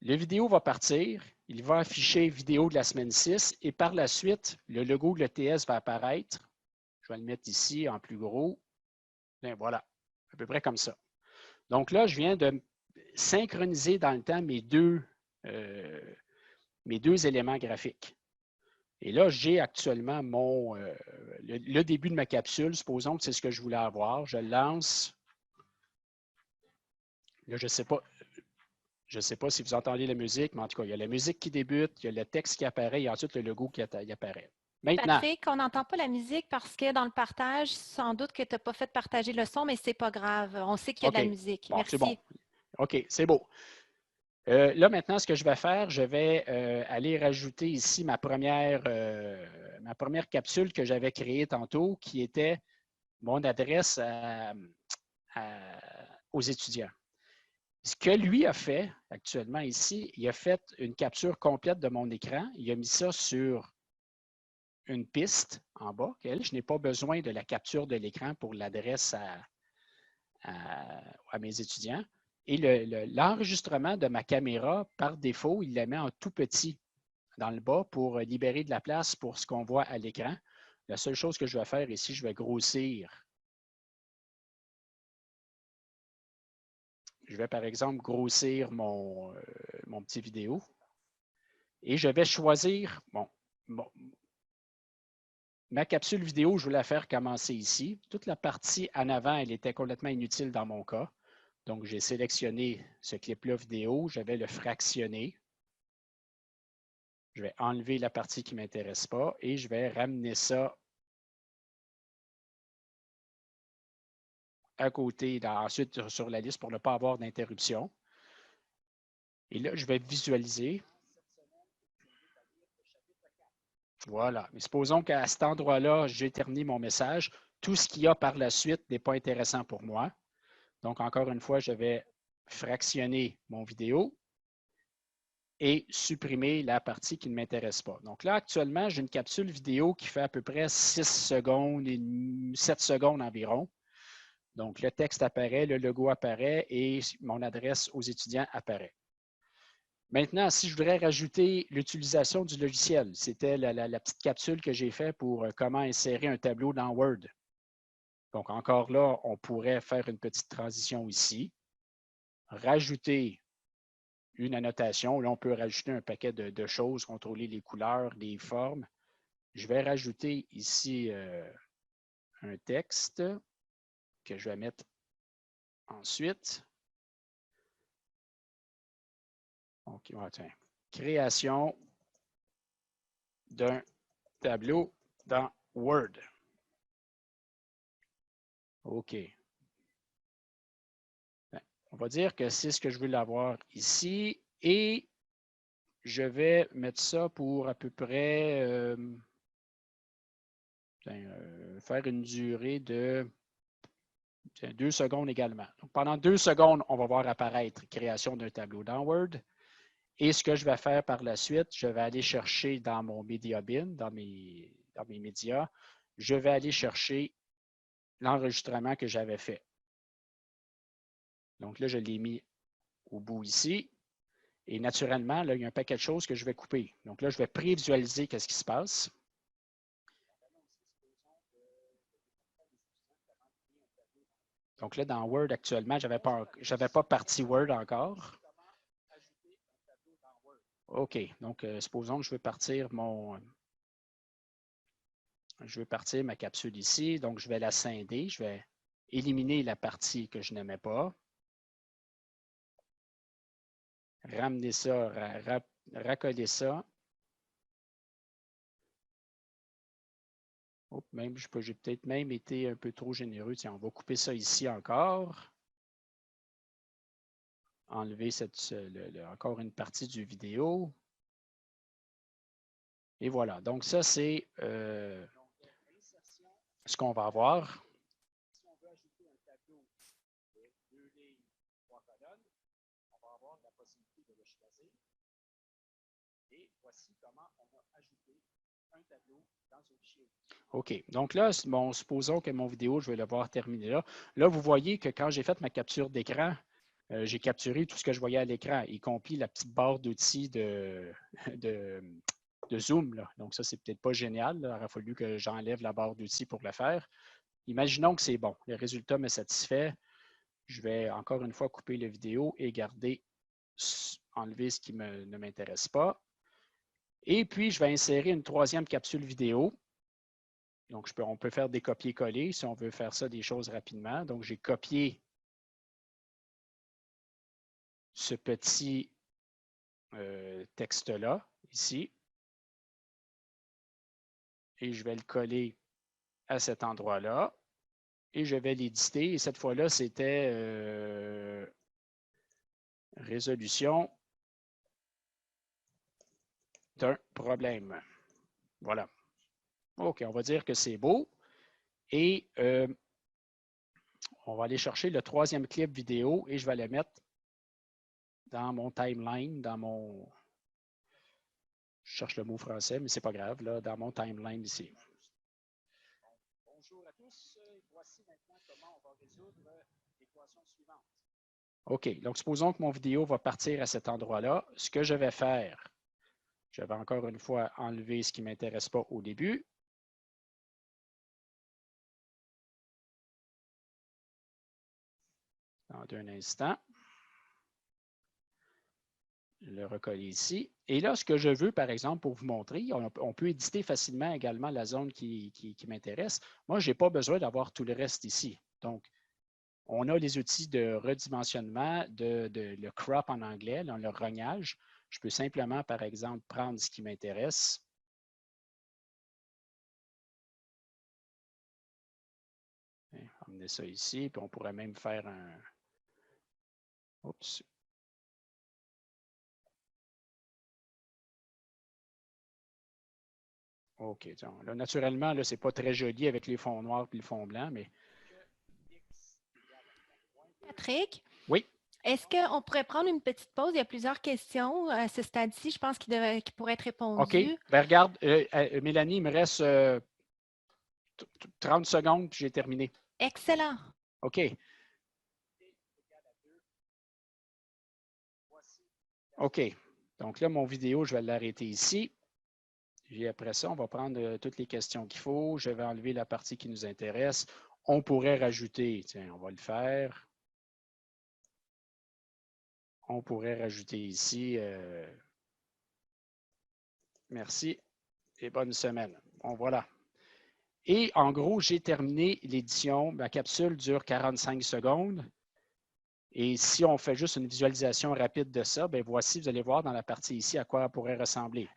Le vidéo va partir, il va afficher vidéo de la semaine 6 et par la suite, le logo de l'ETS va apparaître. Je vais le mettre ici en plus gros. Bien, voilà, à peu près comme ça. Donc là, je viens de synchroniser dans le temps mes deux éléments graphiques. Et là, j'ai actuellement le début de ma capsule. Supposons que c'est ce que je voulais avoir. Je le lance. Là, je ne sais pas si vous entendez la musique, mais en tout cas, il y a la musique qui débute, il y a le texte qui apparaît et ensuite le logo qui apparaît. Maintenant. Patrick, on n'entend pas la musique parce que dans le partage, sans doute que tu n'as pas fait partager le son, mais ce n'est pas grave. On sait qu'il y a de la musique. Bon, merci. C'est bon. OK, c'est beau. Là, maintenant, ce que je vais faire, je vais aller rajouter ici ma première capsule que j'avais créée tantôt, qui était mon adresse aux étudiants. Ce que lui a fait actuellement ici, il a fait une capture complète de mon écran. Il a mis ça sur une piste en bas. Je n'ai pas besoin de la capture de l'écran pour l'adresse à mes étudiants. Et l'enregistrement de ma caméra, par défaut, il la met en tout petit dans le bas pour libérer de la place pour ce qu'on voit à l'écran. La seule chose que je vais faire ici, je vais grossir. Je vais, par exemple, grossir mon petit vidéo. Et je vais choisir, ma capsule vidéo, je vais la faire commencer ici. Toute la partie en avant, elle était complètement inutile dans mon cas. Donc, j'ai sélectionné ce clip-là vidéo, je vais le fractionner. Je vais enlever la partie qui ne m'intéresse pas et je vais ramener ça à côté, ensuite sur la liste pour ne pas avoir d'interruption. Et là, je vais visualiser. Voilà. Mais supposons qu'à cet endroit-là, j'ai terminé mon message. Tout ce qu'il y a par la suite n'est pas intéressant pour moi. Donc, encore une fois, je vais fractionner mon vidéo et supprimer la partie qui ne m'intéresse pas. Donc là, actuellement, j'ai une capsule vidéo qui fait à peu près 6 secondes et 7 secondes environ. Donc, le texte apparaît, le logo apparaît et mon adresse aux étudiants apparaît. Maintenant, si je voudrais rajouter l'utilisation du logiciel, c'était la petite capsule que j'ai faite pour comment insérer un tableau dans Word. Donc, encore là, on pourrait faire une petite transition ici, rajouter une annotation. Là, on peut rajouter un paquet de choses, contrôler les couleurs, les formes. Je vais rajouter ici un texte que je vais mettre ensuite. OK, tiens. Création d'un tableau dans Word. OK. On va dire que c'est ce que je veux l'avoir ici et je vais mettre ça pour à peu près faire une durée de 2 secondes également. Donc, pendant 2 secondes, on va voir apparaître création d'un tableau dans Word. Et ce que je vais faire par la suite, je vais aller chercher dans mon Media Bin, dans mes médias, je vais aller chercher l'enregistrement que j'avais fait. Donc là, je l'ai mis au bout ici. Et naturellement, là, il y a un paquet de choses que je vais couper. Donc là, je vais prévisualiser qu'est-ce qui se passe. Donc là, dans Word, actuellement, je n'avais pas partie Word encore. OK. Donc, supposons que je veux partir ma capsule ici. Donc, je vais la scinder. Je vais éliminer la partie que je n'aimais pas. Ramener ça, racoller ça. Oh, j'ai peut-être même été un peu trop généreux. Tiens, on va couper ça ici encore. Enlever encore une partie du vidéo. Et voilà. Donc, ça, c'est ce qu'on va avoir. Si on veut ajouter un tableau de 2 lignes, 3 colonnes, on va avoir la possibilité de le choisir. Et voici comment OK. Donc là, bon, supposons que mon vidéo, je vais l'avoir terminé là. Là, vous voyez que quand j'ai fait ma capture d'écran, j'ai capturé tout ce que je voyais à l'écran, y compris la petite barre d'outils de Zoom. Là. Donc ça, c'est peut-être pas génial. Là. Il aurait fallu que j'enlève la barre d'outils pour le faire. Imaginons que c'est bon. Le résultat me satisfait. Je vais encore une fois couper la vidéo et enlever ce qui ne m'intéresse pas. Et puis, je vais insérer une troisième capsule vidéo. Donc, on peut faire des copier-coller si on veut faire ça, des choses rapidement. Donc, j'ai copié ce petit texte-là, ici. Et je vais le coller à cet endroit-là. Et je vais l'éditer. Et cette fois-là, c'était résolution d'un problème. Voilà. OK, on va dire que c'est beau. Et on va aller chercher le troisième clip vidéo et je vais le mettre dans mon timeline, je cherche le mot français, mais ce n'est pas grave, là, dans mon timeline ici. Bonjour à tous. Voici maintenant comment on va résoudre l'équation suivante. OK, donc supposons que mon vidéo va partir à cet endroit-là. Ce que je vais faire, je vais encore une fois enlever ce qui ne m'intéresse pas au début. Dans un instant. Je le recolle ici. Et là, ce que je veux, par exemple, pour vous montrer, on peut éditer facilement également la zone qui m'intéresse. Moi, je n'ai pas besoin d'avoir tout le reste ici. Donc, on a les outils de redimensionnement, le crop en anglais, dans le rognage. Je peux simplement, par exemple, prendre ce qui m'intéresse. Emmener ça ici, puis on pourrait même faire un... Oups. OK. Là, naturellement, ce n'est pas très joli avec les fonds noirs et le fond blanc, mais... Patrick? Oui. Est-ce qu'on pourrait prendre une petite pause? Il y a plusieurs questions à ce stade-ci, je pense, qui pourraient être répondues. OK. Ben, regarde, Mélanie, il me reste 30 secondes, puis j'ai terminé. Excellent. OK. OK. Donc là, mon vidéo, je vais l'arrêter ici. Et après ça, on va prendre toutes les questions qu'il faut. Je vais enlever la partie qui nous intéresse. On pourrait rajouter, tiens, on va le faire. On pourrait rajouter ici, merci et bonne semaine. Bon, voilà. Et en gros, j'ai terminé l'édition. Ma capsule dure 45 secondes. Et si on fait juste une visualisation rapide de ça, bien voici, vous allez voir dans la partie ici à quoi elle pourrait ressembler.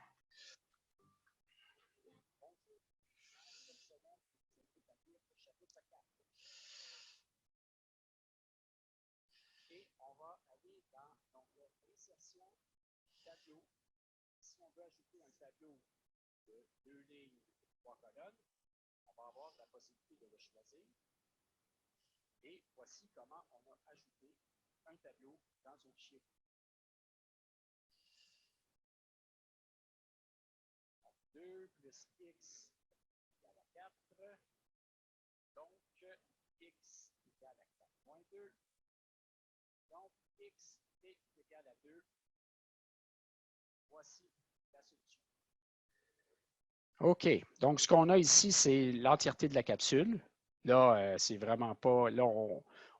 Et on va aller dans l'insertion tableau. Si on veut ajouter un tableau de 2 lignes et 3 colonnes, on va avoir la possibilité de le choisir. Et voici comment on a ajouté un tableau dans un fichier. 2 plus x égale à 4. Donc, x égale à 4 moins 2. Donc, x est égal à 2. Voici la solution. OK. Donc, ce qu'on a ici, c'est l'entièreté de la capsule. Là, c'est vraiment pas... Là,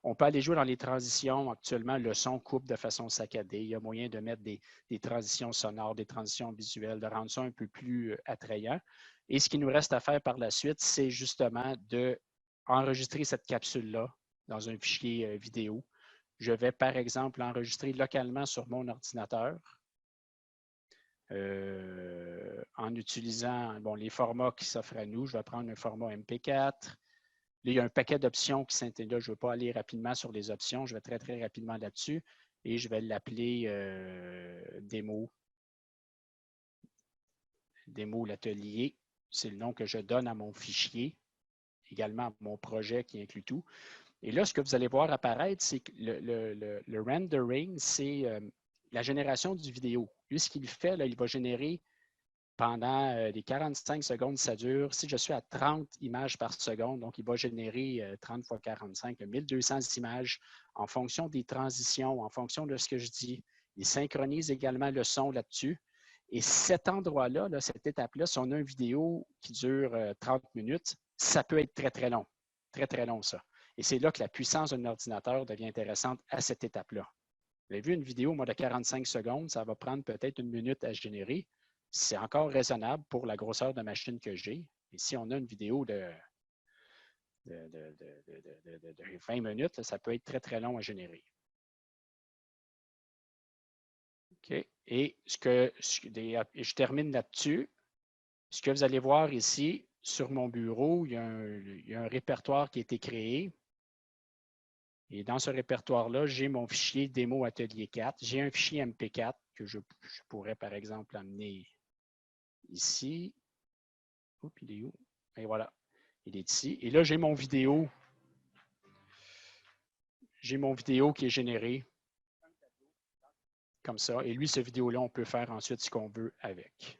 on peut aller jouer dans les transitions. Actuellement, le son coupe de façon saccadée. Il y a moyen de mettre des transitions sonores, des transitions visuelles, de rendre ça un peu plus attrayant. Et ce qui nous reste à faire par la suite, c'est justement d'enregistrer cette capsule-là dans un fichier vidéo. Je vais, par exemple, l'enregistrer localement sur mon ordinateur en utilisant les formats qui s'offrent à nous. Je vais prendre un format MP4. Là, il y a un paquet d'options qui s'intègrent. Je ne vais pas aller rapidement sur les options. Je vais très, très rapidement là-dessus et je vais l'appeler démo. Démo l'atelier. C'est le nom que je donne à mon fichier, également à mon projet qui inclut tout. Et là, ce que vous allez voir apparaître, c'est que le rendering, c'est la génération du vidéo. Lui, ce qu'il fait, là, il va générer pendant les 45 secondes, ça dure. Si je suis à 30 images par seconde, donc il va générer 30 fois 45, 1200 images en fonction des transitions, en fonction de ce que je dis. Il synchronise également le son là-dessus. Et cet endroit-là, là, cette étape-là, si on a une vidéo qui dure 30 minutes, ça peut être très, très long. Très, très long, ça. Et c'est là que la puissance d'un ordinateur devient intéressante à cette étape-là. Vous avez vu une vidéo, moi, de 45 secondes, ça va prendre peut-être 1 minute à générer. C'est encore raisonnable pour la grosseur de machine que j'ai. Et si on a une vidéo de 20 minutes, ça peut être très, très long à générer. OK. Et je termine là-dessus. Ce que vous allez voir ici, sur mon bureau, il y a un répertoire qui a été créé. Et dans ce répertoire-là, j'ai mon fichier démo atelier 4. J'ai un fichier MP4 que je pourrais, par exemple, amener ici. Oups, il est où? Et voilà, il est ici. Et là, j'ai mon vidéo. J'ai mon vidéo qui est générée comme ça. Et lui, ce vidéo-là, on peut faire ensuite ce qu'on veut avec.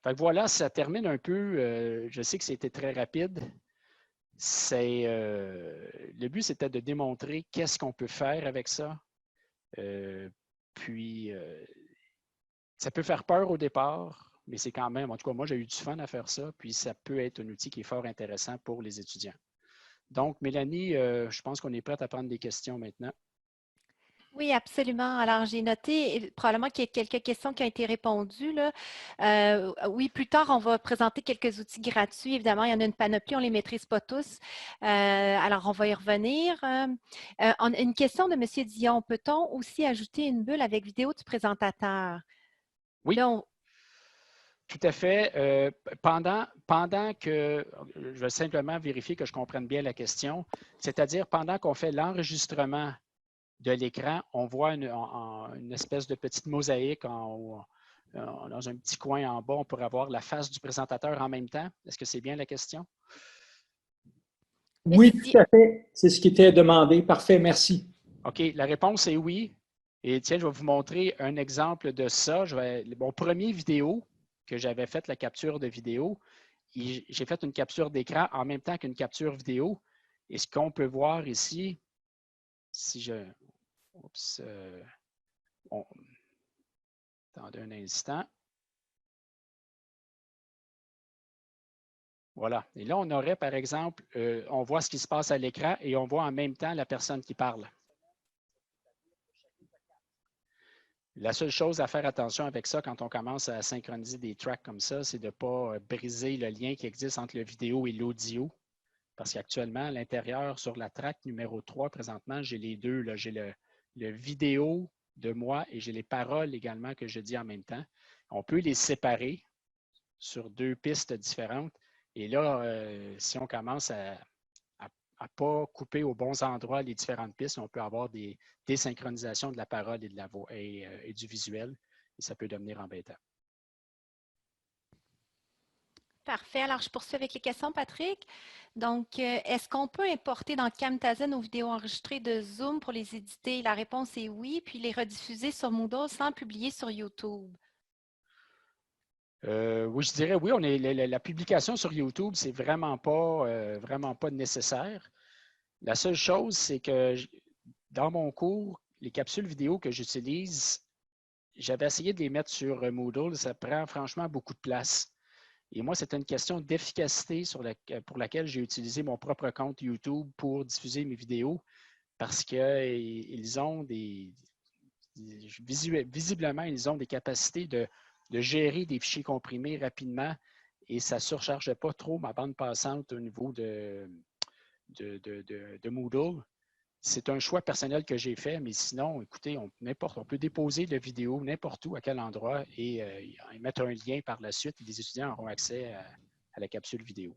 Fait que voilà, ça termine un peu. Je sais que c'était très rapide. Le but, c'était de démontrer qu'est-ce qu'on peut faire avec ça. Ça peut faire peur au départ, mais c'est quand même, en tout cas, moi, j'ai eu du fun à faire ça, puis ça peut être un outil qui est fort intéressant pour les étudiants. Donc, Mélanie, je pense qu'on est prête à prendre des questions maintenant. Oui, absolument. Alors, j'ai noté probablement qu'il y a quelques questions qui ont été répondues, là. Oui, plus tard, on va présenter quelques outils gratuits. Évidemment, il y en a une panoplie, on ne les maîtrise pas tous. Alors, on va y revenir. Une question de M. Dion. Peut-on aussi ajouter une bulle avec vidéo du présentateur? Oui. Là, tout à fait. Pendant que, je vais simplement vérifier que je comprenne bien la question, c'est-à-dire pendant qu'on fait l'enregistrement de l'écran, on voit une espèce de petite mosaïque dans un petit coin en bas. On pourrait avoir la face du présentateur en même temps. Est-ce que c'est bien la question? Oui, tout à fait. C'est ce qui était demandé. Parfait, merci. OK, la réponse est oui. Et tiens, je vais vous montrer un exemple de ça. Mon premier vidéo que j'avais fait, la capture de vidéo, j'ai fait une capture d'écran en même temps qu'une capture vidéo. Et ce qu'on peut voir ici, si je... Oups. Attendez un instant. Voilà. Et là, on aurait, par exemple, on voit ce qui se passe à l'écran et on voit en même temps la personne qui parle. La seule chose à faire attention avec ça quand on commence à synchroniser des tracks comme ça, c'est de ne pas briser le lien qui existe entre le vidéo et l'audio. Parce qu'actuellement, à l'intérieur, sur la track numéro 3, présentement, j'ai les deux. J'ai le vidéo de moi et j'ai les paroles également que je dis en même temps. On peut les séparer sur 2 pistes différentes. Et là, si on commence à ne pas couper aux bons endroits les différentes pistes, on peut avoir des désynchronisations de la parole et de la voix et du visuel. Et ça peut devenir embêtant. parfait. Alors, je poursuis avec les questions, Patrick. Donc, est-ce qu'on peut importer dans Camtasia nos vidéos enregistrées de Zoom pour les éditer? La réponse est oui, puis les rediffuser sur Moodle sans publier sur YouTube. Oui, je dirais oui. La publication sur YouTube, c'est vraiment pas nécessaire. La seule chose, c'est que dans mon cours, les capsules vidéo que j'utilise, j'avais essayé de les mettre sur Moodle. Ça prend franchement beaucoup de place. Et moi, c'est une question d'efficacité pour laquelle j'ai utilisé mon propre compte YouTube pour diffuser mes vidéos parce qu'ils ont visiblement, ils ont des capacités de gérer des fichiers comprimés rapidement et ça ne surcharge pas trop ma bande passante au niveau de Moodle. C'est un choix personnel que j'ai fait, mais sinon, écoutez, on peut déposer la vidéo n'importe où, à quel endroit, et mettre un lien par la suite, et les étudiants auront accès à la capsule vidéo.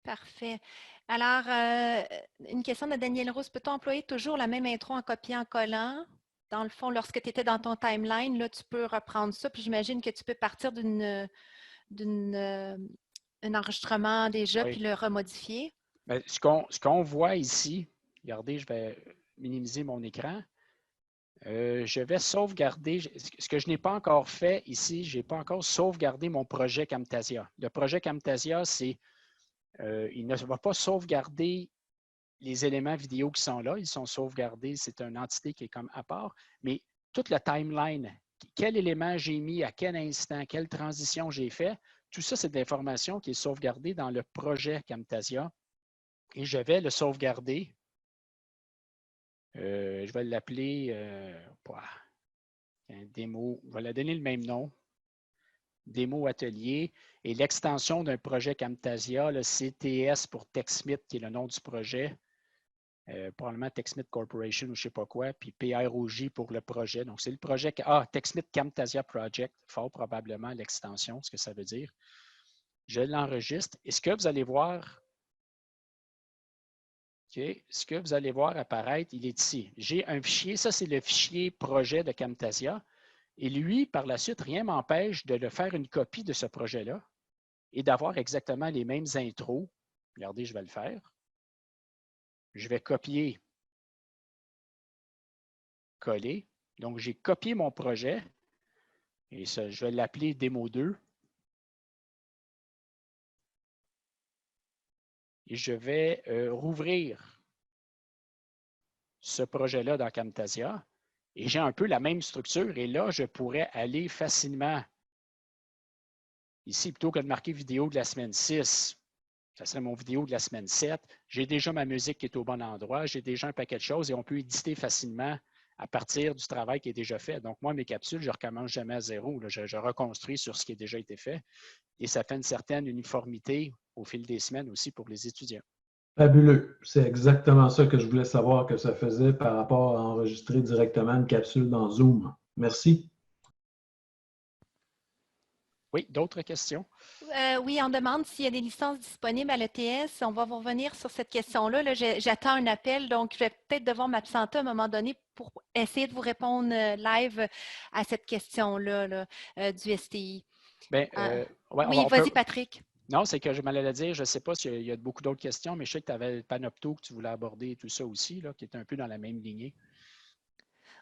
Parfait. Alors, une question de Daniel Rousse. Peut-on employer toujours la même intro en copiant-collant? Dans le fond, lorsque tu étais dans ton timeline, là, tu peux reprendre ça, puis j'imagine que tu peux partir d'un enregistrement déjà, Oui. puis le remodifier. Bien, ce qu'on voit ici, regardez, je vais minimiser mon écran. Je vais sauvegarder. Ce que je n'ai pas encore fait ici, je n'ai pas encore sauvegardé mon projet Camtasia. Le projet Camtasia, il ne va pas sauvegarder les éléments vidéo qui sont là. Ils sont sauvegardés. C'est une entité qui est comme à part. Mais toute la timeline, quel élément j'ai mis, à quel instant, quelle transition j'ai fait, tout ça, c'est de l'information qui est sauvegardée dans le projet Camtasia. Et je vais le sauvegarder. Je vais l'appeler un démo. On va la donner le même nom. Démo atelier. Et l'extension d'un projet Camtasia, le CTS pour TechSmith, qui est le nom du projet. Probablement TechSmith Corporation ou je ne sais pas quoi, puis PROJ pour le projet. Donc, c'est le projet TechSmith Camtasia Project, fort probablement l'extension, ce que ça veut dire. Je l'enregistre. Et ce que vous allez voir, ce que vous allez voir apparaître, il est ici. J'ai un fichier, ça c'est le fichier projet de Camtasia. Et lui, par la suite, rien ne m'empêche de le faire une copie de ce projet-là et d'avoir exactement les mêmes intros. Regardez, je vais le faire. Je vais copier, coller. Donc, j'ai copié mon projet et ça, je vais l'appeler Démo 2. Et je vais rouvrir ce projet-là dans Camtasia. Et j'ai un peu la même structure. Et là, je pourrais aller facilement. Ici, plutôt que de marquer vidéo de la semaine 6, ça serait mon vidéo de la semaine 7. J'ai déjà ma musique qui est au bon endroit. J'ai déjà un paquet de choses et on peut éditer facilement à partir du travail qui est déjà fait. Donc, moi, mes capsules, je ne recommence jamais à zéro. Là. Je reconstruis sur ce qui a déjà été fait. Et ça fait une certaine uniformité au fil des semaines aussi pour les étudiants. Fabuleux. C'est exactement ça que je voulais savoir que ça faisait par rapport à enregistrer directement une capsule dans Zoom. Merci. Oui, d'autres questions? Oui, on demande s'il y a des licences disponibles à l'ETS. On va vous revenir sur cette question-là. Là, j'attends un appel, donc je vais peut-être devoir m'absenter à un moment donné pour essayer de vous répondre live à cette question-là là, du STI. Bien, oui, vas-y, Patrick. Non, c'est que je m'allais dire, je ne sais pas s'il y a beaucoup d'autres questions, mais je sais que tu avais le Panopto que tu voulais aborder et tout ça aussi, là, qui est un peu dans la même lignée.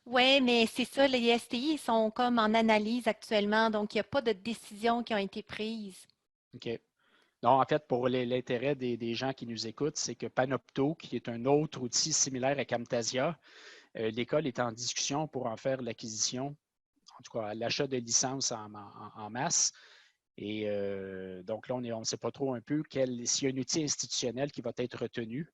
Oui, mais c'est ça, les STI sont comme en analyse actuellement, donc il n'y a pas de décisions qui ont été prises. OK. Non, en fait, pour l'intérêt des gens qui nous écoutent, c'est que Panopto, qui est un autre outil similaire à Camtasia, l'école est en discussion pour en faire l'acquisition, en tout cas l'achat de licences en masse. Et donc là, on ne sait pas trop un peu s'il y a un outil institutionnel qui va être retenu.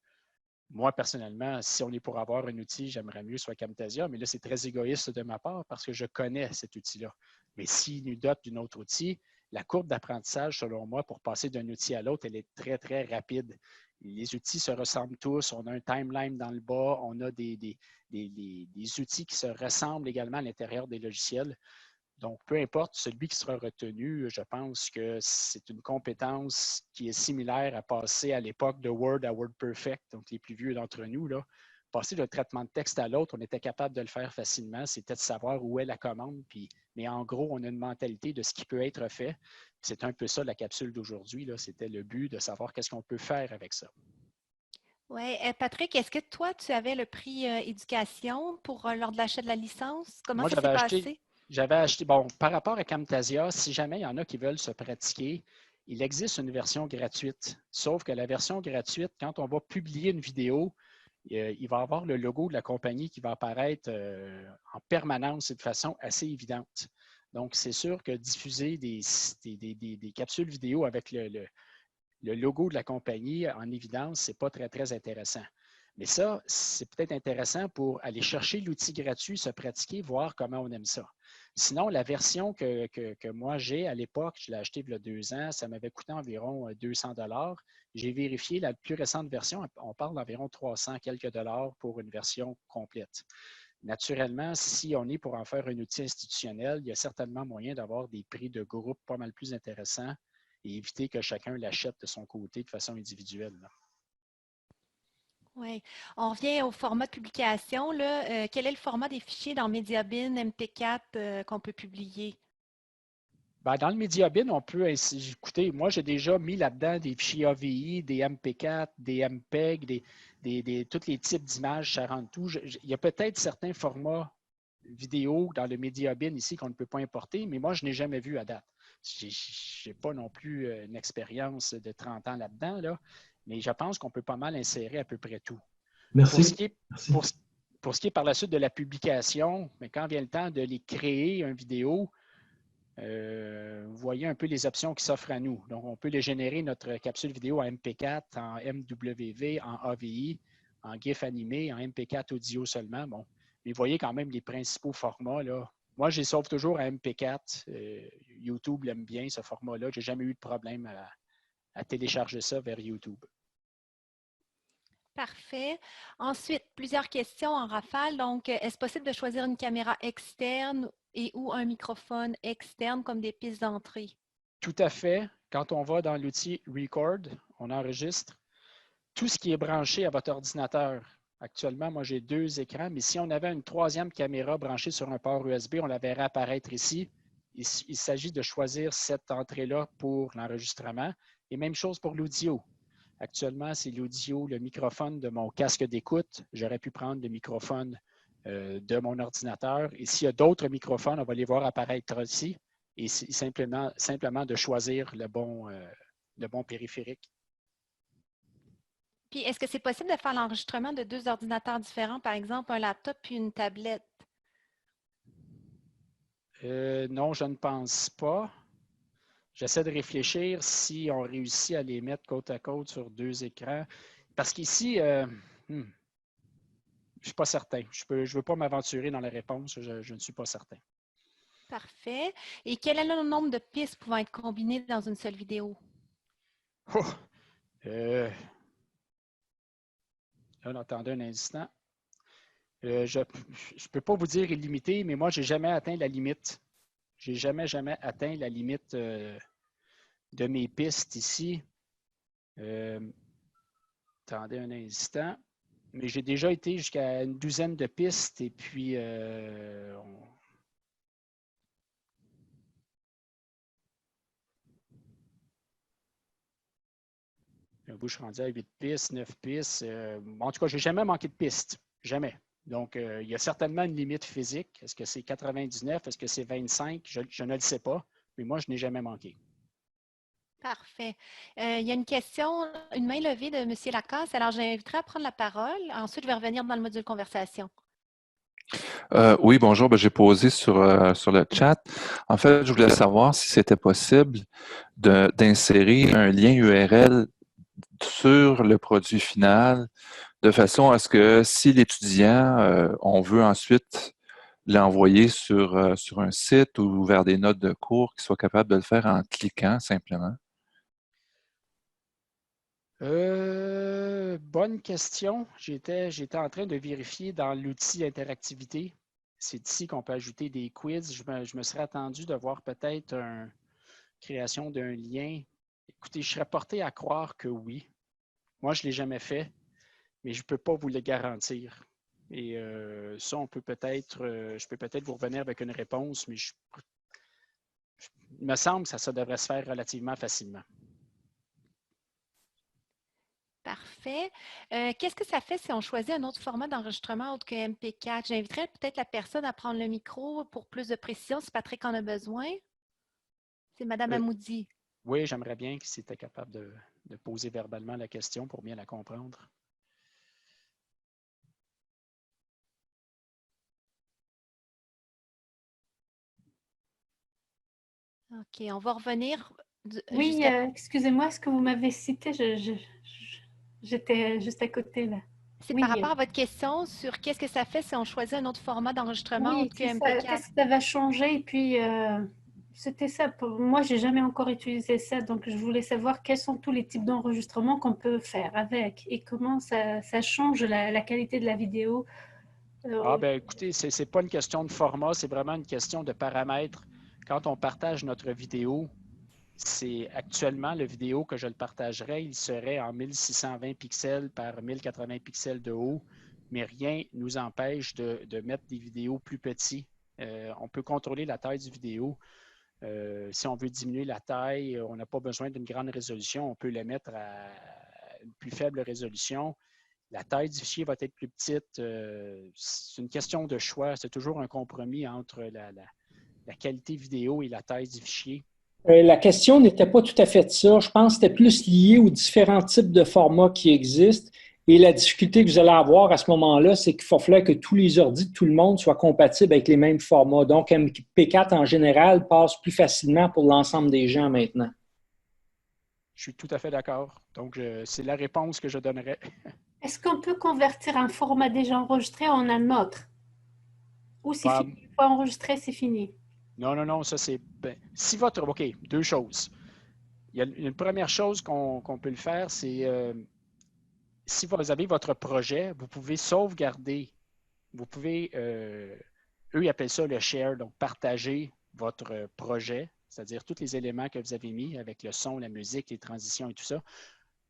Moi, personnellement, si on est pour avoir un outil, j'aimerais mieux soit Camtasia, mais là, c'est très égoïste de ma part parce que je connais cet outil-là. Mais s'il nous dote d'un autre outil, la courbe d'apprentissage, selon moi, pour passer d'un outil à l'autre, elle est très, très rapide. Les outils se ressemblent tous. On a un timeline dans le bas. On a des outils qui se ressemblent également à l'intérieur des logiciels. Donc, peu importe celui qui sera retenu, je pense que c'est une compétence qui est similaire à passer à l'époque de Word à WordPerfect. Donc, les plus vieux d'entre nous, là, passer d'un traitement de texte à l'autre, on était capable de le faire facilement. C'était de savoir où est la commande. Mais en gros, on a une mentalité de ce qui peut être fait. C'est un peu ça la capsule d'aujourd'hui. C'était le but de savoir qu'est-ce qu'on peut faire avec ça. Oui. Patrick, est-ce que toi, tu avais le prix éducation lors de l'achat de la licence? Comment ça s'est passé? J'avais acheté, bon, par rapport à Camtasia, si jamais il y en a qui veulent se pratiquer, il existe une version gratuite. Sauf que la version gratuite, quand on va publier une vidéo, il va y avoir le logo de la compagnie qui va apparaître en permanence et de façon assez évidente. Donc, c'est sûr que diffuser des capsules vidéo avec le logo de la compagnie en évidence, ce n'est pas très, très intéressant. Mais ça, c'est peut-être intéressant pour aller chercher l'outil gratuit, se pratiquer, voir comment on aime ça. Sinon, la version que moi j'ai à l'époque, je l'ai achetée il y a 2 ans, ça m'avait coûté environ 200 $. J'ai vérifié la plus récente version, on parle d'environ 300 quelques dollars pour une version complète. Naturellement, si on est pour en faire un outil institutionnel, il y a certainement moyen d'avoir des prix de groupe pas mal plus intéressants et éviter que chacun l'achète de son côté de façon individuelle. Oui. On revient au format de publication. Là. Quel est le format des fichiers dans MediaBin, MP4 qu'on peut publier? Bien, dans le MediaBin, on peut écoutez, moi j'ai déjà mis là-dedans des fichiers AVI, des MP4, des MPEG, tous les types d'images, ça rentre tout. Il y a peut-être certains formats vidéo dans le MediaBin ici qu'on ne peut pas importer, mais moi, je n'ai jamais vu à date. Je n'ai pas non plus une expérience de 30 ans là-dedans, là, mais je pense qu'on peut pas mal insérer à peu près tout. Merci. Pour ce qui est par la suite de la publication, mais quand vient le temps de les créer, une vidéo, vous voyez un peu les options qui s'offrent à nous. Donc, on peut les générer, notre capsule vidéo en MP4, en MWV, en AVI, en GIF animé, en MP4 audio seulement. Bon, mais vous voyez quand même les principaux formats, là. Moi, je les sauve toujours à MP4. YouTube l'aime bien, ce format-là. Je n'ai jamais eu de problème à télécharger ça vers YouTube. Parfait. Ensuite, plusieurs questions en rafale. Donc, est-ce possible de choisir une caméra externe et ou un microphone externe comme des pistes d'entrée? Tout à fait. Quand on va dans l'outil Record, on enregistre tout ce qui est branché à votre ordinateur. Actuellement, moi, j'ai 2 écrans, mais si on avait une 3e caméra branchée sur un port USB, on la verrait apparaître ici. Il s'agit de choisir cette entrée-là pour l'enregistrement. Et même chose pour l'audio. Actuellement, c'est l'audio, le microphone de mon casque d'écoute. J'aurais pu prendre le microphone de mon ordinateur. Et s'il y a d'autres microphones, on va les voir apparaître ici. Et c'est simplement de choisir le bon périphérique. Puis, est-ce que c'est possible de faire l'enregistrement de 2 ordinateurs différents, par exemple un laptop puis une tablette? Non, je ne pense pas. J'essaie de réfléchir si on réussit à les mettre côte à côte sur 2 écrans. Parce qu'ici, je ne suis pas certain. Je ne veux pas m'aventurer dans la réponse. Je ne suis pas certain. Parfait. Et quel est le nombre de pistes pouvant être combinées dans une seule vidéo? Oh! Attendez un instant. Je ne peux pas vous dire illimité, mais moi, je n'ai jamais atteint la limite. Je n'ai jamais atteint la limite de mes pistes ici. Attendez un instant. Mais j'ai déjà été jusqu'à une 12aine de pistes et puis je suis rendu à 8 pistes, 9 pistes. En tout cas, je n'ai jamais manqué de pistes. Jamais. Donc, il y a certainement une limite physique. Est-ce que c'est 99? Est-ce que c'est 25? Je ne le sais pas. Mais moi, je n'ai jamais manqué. Parfait. Il y a une question, une main levée de M. Lacasse. Alors, j'inviterai à prendre la parole. Ensuite, je vais revenir dans le module conversation. Oui, bonjour. Ben, j'ai posé sur le chat. En fait, je voulais savoir si c'était possible d'insérer un lien URL sur le produit final de façon à ce que si l'étudiant, on veut ensuite l'envoyer sur un site ou vers des notes de cours, qu'il soit capable de le faire en cliquant simplement. Bonne question. J'étais en train de vérifier dans l'outil interactivité. C'est ici qu'on peut ajouter des quiz. Je me serais attendu de voir peut-être une création d'un lien. Écoutez, je serais porté à croire que oui. Moi, je ne l'ai jamais fait, mais je ne peux pas vous le garantir. Et ça, je peux peut-être vous revenir avec une réponse, mais il me semble que ça devrait se faire relativement facilement. Parfait. Qu'est-ce que ça fait si on choisit un autre format d'enregistrement autre que MP4? J'inviterais peut-être la personne à prendre le micro pour plus de précision si Patrick en a besoin. C'est Mme Amoudi. Oui, j'aimerais bien que c'était capable de poser verbalement la question pour bien la comprendre. OK, on va revenir. Oui, excusez-moi, est-ce que vous m'avez cité? J'étais juste à côté là. C'est par rapport à votre question sur qu'est-ce que ça fait si on choisit un autre format d'enregistrement autre que MP4? Qu'est-ce que ça va changer? Et puis, c'était ça. Moi, je n'ai jamais encore utilisé ça, donc je voulais savoir quels sont tous les types d'enregistrement qu'on peut faire avec et comment ça change la qualité de la vidéo. Écoutez, ce n'est pas une question de format, c'est vraiment une question de paramètres. Quand on partage notre vidéo, c'est actuellement le vidéo que je le partagerais, il serait en 1620 pixels par 1080 pixels de haut, mais rien ne nous empêche de mettre des vidéos plus petits. On peut contrôler la taille du vidéo. Si on veut diminuer la taille, on n'a pas besoin d'une grande résolution, on peut la mettre à une plus faible résolution. La taille du fichier va être plus petite. C'est une question de choix. C'est toujours un compromis entre la qualité vidéo et la taille du fichier. La question n'était pas tout à fait ça. Je pense que c'était plus lié aux différents types de formats qui existent. Et la difficulté que vous allez avoir à ce moment-là, c'est qu'il va falloir que tous les ordi de tout le monde soient compatibles avec les mêmes formats. Donc, MP4 en général passe plus facilement pour l'ensemble des gens maintenant. Je suis tout à fait d'accord. Donc, c'est la réponse que je donnerais. Est-ce qu'on peut convertir un format déjà enregistré en un autre? Ou c'est fini? Une fois enregistré, c'est fini? Non, non, non, ça c'est... si votre... OK, deux choses. Il y a une première chose qu'on peut le faire, c'est si vous avez votre projet, vous pouvez sauvegarder. Vous pouvez, eux, ils appellent ça le share, donc partager votre projet, c'est-à-dire tous les éléments que vous avez mis avec le son, la musique, les transitions et tout ça.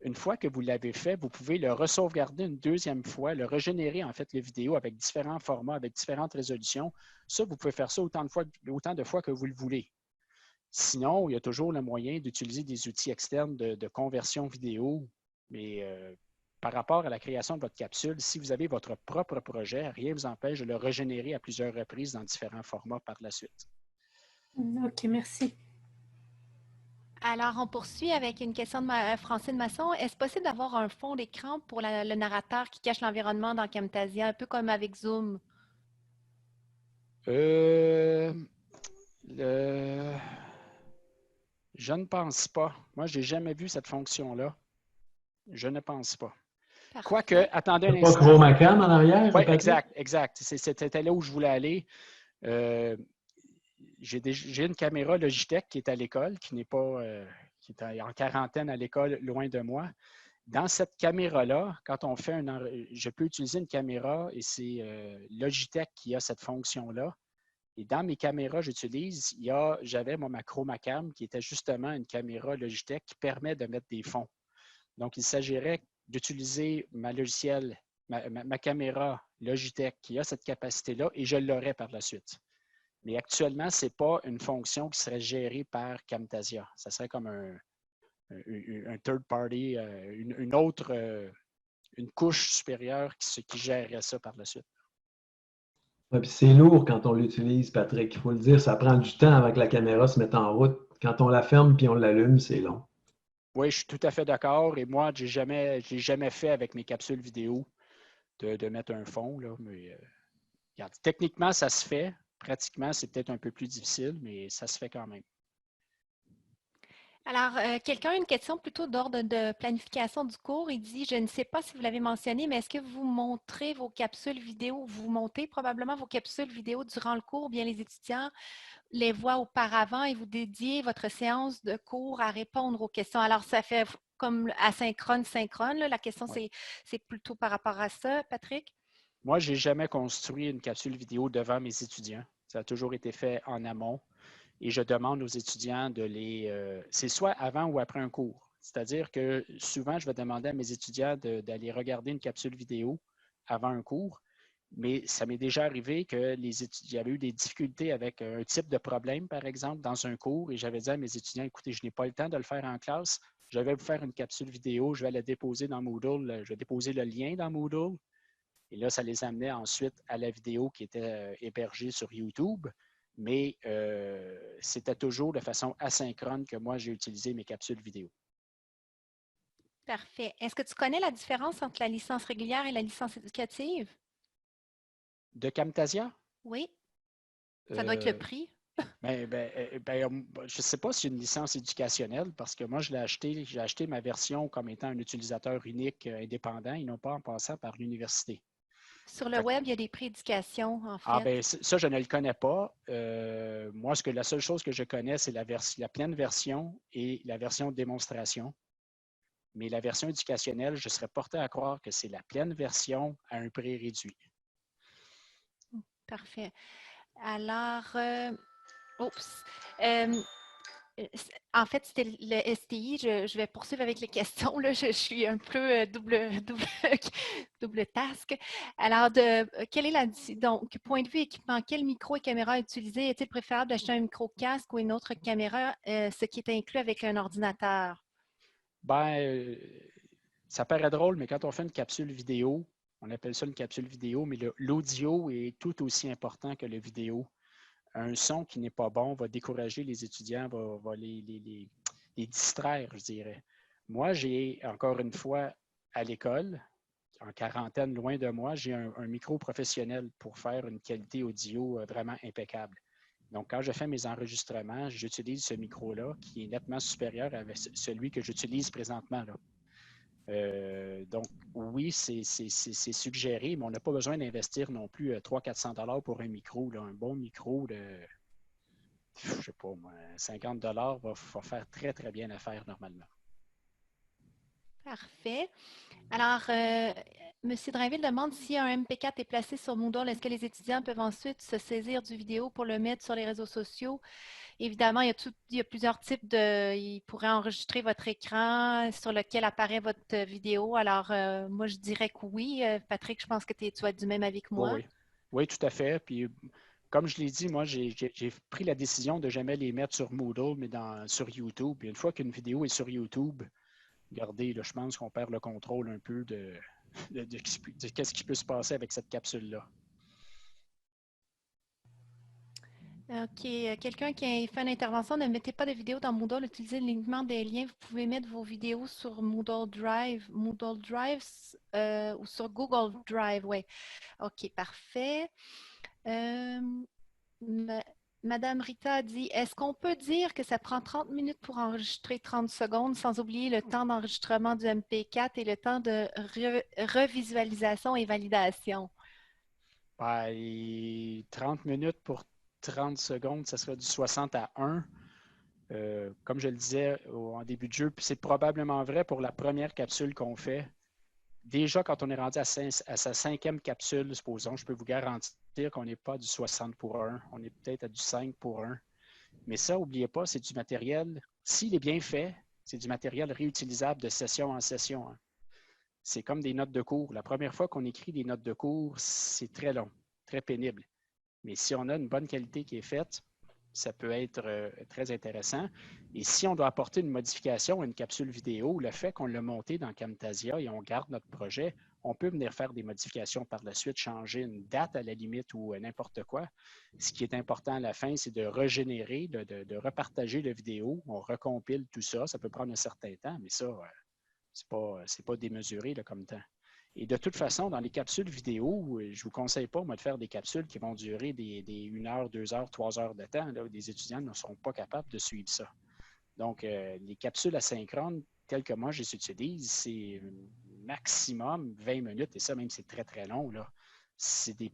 Une fois que vous l'avez fait, vous pouvez le resauvegarder une deuxième fois, le régénérer en fait, le vidéo avec différents formats, avec différentes résolutions. Ça, vous pouvez faire ça autant de fois que vous le voulez. Sinon, il y a toujours le moyen d'utiliser des outils externes de conversion vidéo, mais par rapport à la création de votre capsule, si vous avez votre propre projet, rien ne vous empêche de le régénérer à plusieurs reprises dans différents formats par la suite. OK, merci. Alors, on poursuit avec une question de Francine Masson. Est-ce possible d'avoir un fond d'écran pour le narrateur qui cache l'environnement dans Camtasia, un peu comme avec Zoom? Je ne pense pas. Moi, je n'ai jamais vu cette fonction-là. Je ne pense pas. Parfait. Quoique, attendez un Pas instant. Chromacam en arrière? Oui, exact, exact. C'était là où je voulais aller. J'ai une caméra Logitech qui est à l'école, qui n'est pas, qui est en quarantaine à l'école, loin de moi. Dans cette caméra-là, quand on fait je peux utiliser une caméra et c'est Logitech qui a cette fonction-là. Et dans mes caméras, j'avais ma Chromacam qui était justement une caméra Logitech qui permet de mettre des fonds. Donc, il s'agirait d'utiliser ma caméra Logitech qui a cette capacité-là et je l'aurai par la suite. Mais actuellement, ce n'est pas une fonction qui serait gérée par Camtasia. Ça serait comme un third party, une couche supérieure qui gérerait ça par la suite. Ouais, puis c'est lourd quand on l'utilise, Patrick. Il faut le dire, ça prend du temps avant que la caméra se mette en route. Quand on la ferme puis on l'allume, c'est long. Oui, je suis tout à fait d'accord. Et moi, je n'ai jamais fait avec mes capsules vidéo de mettre un fond. Là, mais, regarde, techniquement, ça se fait. Pratiquement, c'est peut-être un peu plus difficile, mais ça se fait quand même. Alors, quelqu'un a une question plutôt d'ordre de planification du cours. Il dit, je ne sais pas si vous l'avez mentionné, mais est-ce que vous montrez vos capsules vidéo, vous montez probablement vos capsules vidéo durant le cours, ou bien les étudiants les voient auparavant et vous dédiez votre séance de cours à répondre aux questions. Alors, ça fait comme asynchrone, synchrone. Là. La question, Ouais. c'est plutôt par rapport à ça, Patrick? Moi, je n'ai jamais construit une capsule vidéo devant mes étudiants. Ça a toujours été fait en amont. Et je demande aux étudiants de c'est soit avant ou après un cours. C'est-à-dire que souvent, je vais demander à mes étudiants d'aller regarder une capsule vidéo avant un cours. Mais ça m'est déjà arrivé que il y avait eu des difficultés avec un type de problème, par exemple, dans un cours. Et j'avais dit à mes étudiants, écoutez, je n'ai pas le temps de le faire en classe. Je vais vous faire une capsule vidéo. Je vais la déposer dans Moodle. Je vais déposer le lien dans Moodle. Et là, ça les amenait ensuite à la vidéo qui était hébergée sur YouTube. Mais c'était toujours de façon asynchrone que moi, j'ai utilisé mes capsules vidéo. Parfait. Est-ce que tu connais la différence entre la licence régulière et la licence éducative? De Camtasia? Oui. Ça doit être le prix. Je ne sais pas si c'est une licence éducationnelle parce que moi, j'ai acheté ma version comme étant un utilisateur unique indépendant et non pas en passant par l'université. Sur le web, il y a des prix d'éducation, en fait. Ah, ben, ça, je ne le connais pas. Moi, la seule chose que je connais, c'est la pleine version et la version de démonstration. Mais la version éducationnelle, je serais porté à croire que c'est la pleine version à un prix réduit. Parfait. Alors, en fait, c'était le STI. Je vais poursuivre avec les questions. Là. Je suis un peu double task. Alors, quel est donc, point de vue équipement, quel micro et caméra utiliser? Est-il préférable d'acheter un micro-casque ou une autre caméra, ce qui est inclus avec un ordinateur? Ça paraît drôle, mais quand on fait une capsule vidéo, on appelle ça une capsule vidéo, mais l'audio est tout aussi important que le vidéo. Un son qui n'est pas bon va décourager les étudiants, va les distraire, je dirais. Moi, j'ai, encore une fois, à l'école, en quarantaine, loin de moi, j'ai un micro professionnel pour faire une qualité audio vraiment impeccable. Donc, quand je fais mes enregistrements, j'utilise ce micro-là qui est nettement supérieur à celui que j'utilise présentement, là. Donc, oui, c'est suggéré, mais on n'a pas besoin d'investir non plus 300-400 $ pour un micro. Là. Un bon micro de, je ne sais pas moi, 50 $ va faire très, très bien l'affaire normalement. Parfait. Alors, M. Drainville demande si un MP4 est placé sur Moodle, est-ce que les étudiants peuvent ensuite se saisir du vidéo pour le mettre sur les réseaux sociaux? Évidemment, il y a plusieurs types de... Ils pourraient enregistrer votre écran sur lequel apparaît votre vidéo. Alors, moi, je dirais que oui. Patrick, je pense que tu vas être du même avis que moi. Oui, oui, tout à fait. Puis, comme je l'ai dit, moi, j'ai pris la décision de jamais les mettre sur Moodle, mais sur YouTube. Puis, une fois qu'une vidéo est sur YouTube, regardez, là, je pense qu'on perd le contrôle un peu de qu'est-ce qui peut se passer avec cette capsule-là. OK. Quelqu'un qui a fait une intervention, ne mettez pas de vidéo dans Moodle, utilisez uniquement des liens. Vous pouvez mettre vos vidéos sur Moodle Drive ou sur Google Drive, oui. OK, parfait. Madame Rita dit, est-ce qu'on peut dire que ça prend 30 minutes pour enregistrer 30 secondes, sans oublier le temps d'enregistrement du MP4 et le temps de revisualisation et validation? Ben, 30 minutes pour 30 secondes, ça serait du 60 à 1. Comme je le disais en début de jeu, puis c'est probablement vrai pour la première capsule qu'on fait. Déjà, quand on est rendu à sa 5e capsule, supposons, je peux vous garantir qu'on n'est pas du 60 pour 1. On est peut-être à du 5 pour 1. Mais ça, n'oubliez pas, c'est du matériel. S'il est bien fait, c'est du matériel réutilisable de session en session. Hein. C'est comme des notes de cours. La première fois qu'on écrit des notes de cours, c'est très long, très pénible. Mais si on a une bonne qualité qui est faite, ça peut être très intéressant. Et si on doit apporter une modification à une capsule vidéo, le fait qu'on l'a monté dans Camtasia et on garde notre projet, on peut venir faire des modifications par la suite, changer une date à la limite ou n'importe quoi. Ce qui est important à la fin, c'est de régénérer, de repartager la vidéo. On recompile tout ça. Ça peut prendre un certain temps, mais ça, c'est pas démesuré là, comme temps. Et de toute façon, dans les capsules vidéo, je ne vous conseille pas, moi, de faire des capsules qui vont durer des 1 heure, 2 heures, 3 heures de temps. Là, où des étudiants ne seront pas capables de suivre ça. Donc, les capsules asynchrones, telles que moi, je les utilise, c'est maximum 20 minutes, et ça, même, c'est très, très long. C'est des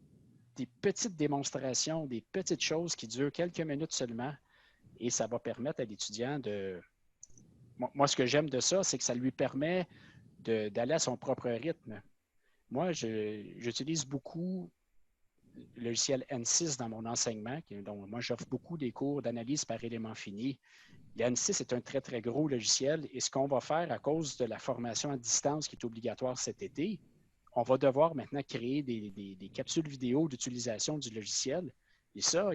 petites démonstrations, des petites choses qui durent quelques minutes seulement, et ça va permettre à l'étudiant de... Moi, ce que j'aime de ça, c'est que ça lui permet d'aller à son propre rythme. Moi, j'utilise beaucoup le logiciel N6 dans mon enseignement. Donc, moi, j'offre beaucoup des cours d'analyse par élément fini. Le N6 est un très, très gros logiciel et ce qu'on va faire à cause de la formation à distance qui est obligatoire cet été, on va devoir maintenant créer des capsules vidéo d'utilisation du logiciel. Et ça,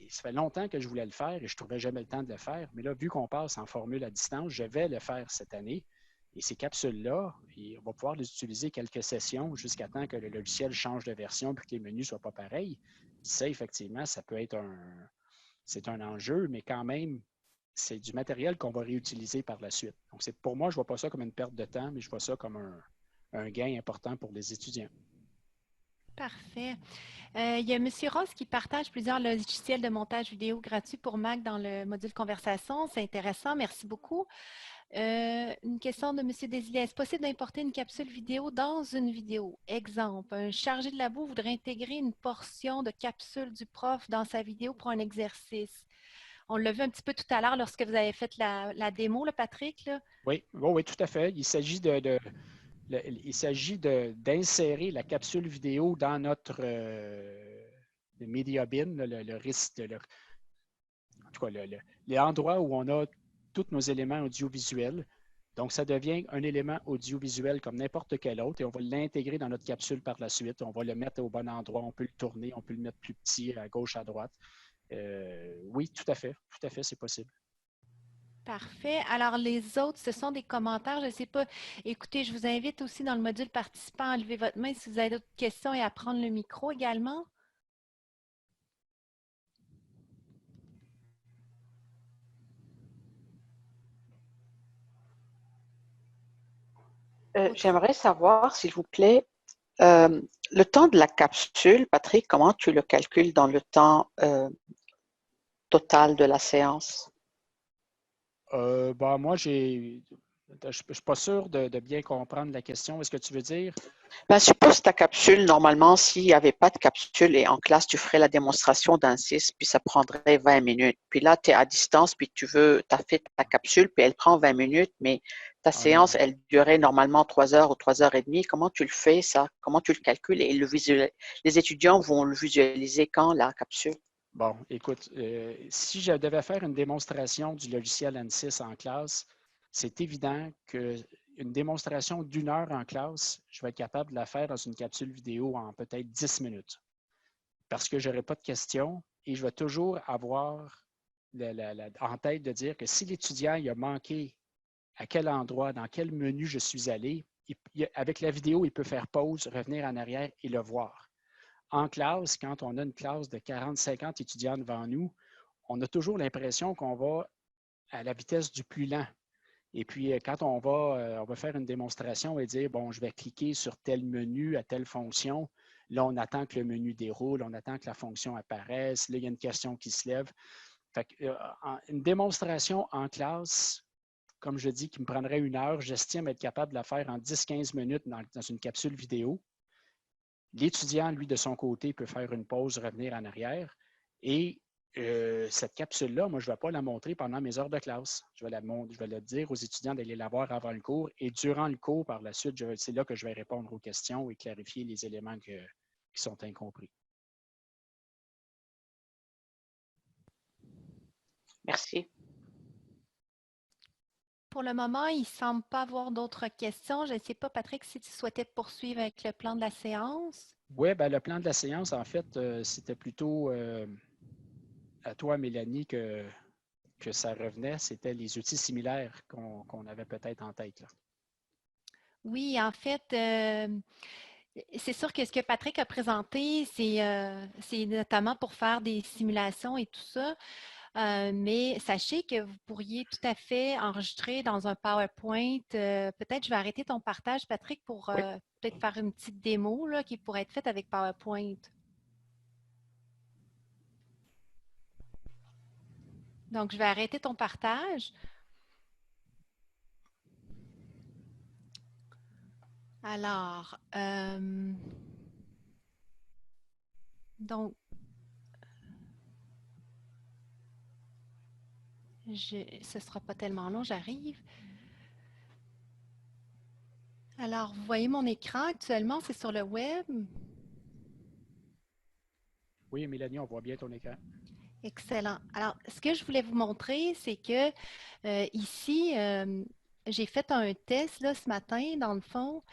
ça fait longtemps que je voulais le faire et je ne trouvais jamais le temps de le faire. Mais là, vu qu'on passe en formule à distance, je vais le faire cette année. Et ces capsules-là, on va pouvoir les utiliser quelques sessions jusqu'à temps que le logiciel change de version et que les menus ne soient pas pareils. Ça, effectivement, ça peut être c'est un enjeu, mais quand même, c'est du matériel qu'on va réutiliser par la suite. Donc, pour moi, je ne vois pas ça comme une perte de temps, mais je vois ça comme un gain important pour les étudiants. Parfait. Il y a M. Ross qui partage plusieurs logiciels de montage vidéo gratuits pour Mac dans le module conversation. C'est intéressant. Merci beaucoup. Une question de M. Desilets. Est-ce possible d'importer une capsule vidéo dans une vidéo? Exemple, un chargé de labo voudrait intégrer une portion de capsule du prof dans sa vidéo pour un exercice. On l'a vu un petit peu tout à l'heure lorsque vous avez fait la démo, là, Patrick. Là. Oui, tout à fait. Il s'agit d'insérer la capsule vidéo dans notre media bin, le risque, en tout cas, l'endroit où on a tous nos éléments audiovisuels. Donc, ça devient un élément audiovisuel comme n'importe quel autre et on va l'intégrer dans notre capsule par la suite. On va le mettre au bon endroit, on peut le tourner, on peut le mettre plus petit à gauche, à droite. Oui, tout à fait, c'est possible. Parfait. Alors, les autres, ce sont des commentaires. Je ne sais pas. Écoutez, je vous invite aussi dans le module participant à lever votre main si vous avez d'autres questions et à prendre le micro également. J'aimerais savoir, s'il vous plaît, le temps de la capsule, Patrick, comment tu le calcules dans le temps total de la séance? Moi, je ne suis pas sûr de bien comprendre la question. Est-ce que tu veux dire? Ben, suppose ta capsule, normalement, s'il n'y avait pas de capsule et en classe, tu ferais la démonstration d'un 6, puis ça prendrait 20 minutes. Puis là, tu es à distance, puis tu as fait ta capsule, puis elle prend 20 minutes, mais ta séance, elle durait normalement 3 heures ou 3 heures et demie. Comment tu le fais, ça? Comment tu le calcules? Et les étudiants vont le visualiser quand, la capsule? Bon, écoute, si je devais faire une démonstration du logiciel Ansys en classe, c'est évident qu'une démonstration d'1 heure en classe, je vais être capable de la faire dans une capsule vidéo en peut-être 10 minutes. Parce que je n'aurai pas de questions et je vais toujours avoir en tête de dire que si l'étudiant il a manqué à quel endroit, dans quel menu je suis allé, avec la vidéo, il peut faire pause, revenir en arrière et le voir. En classe, quand on a une classe de 40-50 étudiants devant nous, on a toujours l'impression qu'on va à la vitesse du plus lent. Et puis, quand on va faire une démonstration et dire, bon, je vais cliquer sur tel menu à telle fonction, là, on attend que le menu déroule, on attend que la fonction apparaisse, là, il y a une question qui se lève. Fait que, une démonstration en classe, comme je dis, qui me prendrait 1 heure, j'estime être capable de la faire en 10-15 minutes dans une capsule vidéo. L'étudiant, lui, de son côté, peut faire une pause, revenir en arrière. Et cette capsule-là, moi, je ne vais pas la montrer pendant mes heures de classe. Je vais le dire aux étudiants d'aller la voir avant le cours. Et durant le cours, par la suite, c'est là que je vais répondre aux questions et clarifier les éléments qui sont incompris. Merci. Pour le moment, il ne semble pas avoir d'autres questions. Je ne sais pas, Patrick, si tu souhaitais poursuivre avec le plan de la séance. Oui, ben, le plan de la séance, en fait, c'était plutôt à toi, Mélanie, que ça revenait. C'était les outils similaires qu'on avait peut-être en tête, là. Oui, en fait, c'est sûr que ce que Patrick a présenté, c'est notamment pour faire des simulations et tout ça. Mais sachez que vous pourriez tout à fait enregistrer dans un PowerPoint. Peut-être je vais arrêter ton partage, Patrick, pour peut-être faire une petite démo là, qui pourrait être faite avec PowerPoint. Donc, je vais arrêter ton partage. Alors, donc, ce ne sera pas tellement long, j'arrive. Alors, vous voyez mon écran actuellement, c'est sur le web. Oui, Mélanie, on voit bien ton écran. Excellent. Alors, ce que je voulais vous montrer, c'est que ici, j'ai fait un test là, ce matin, dans le fond.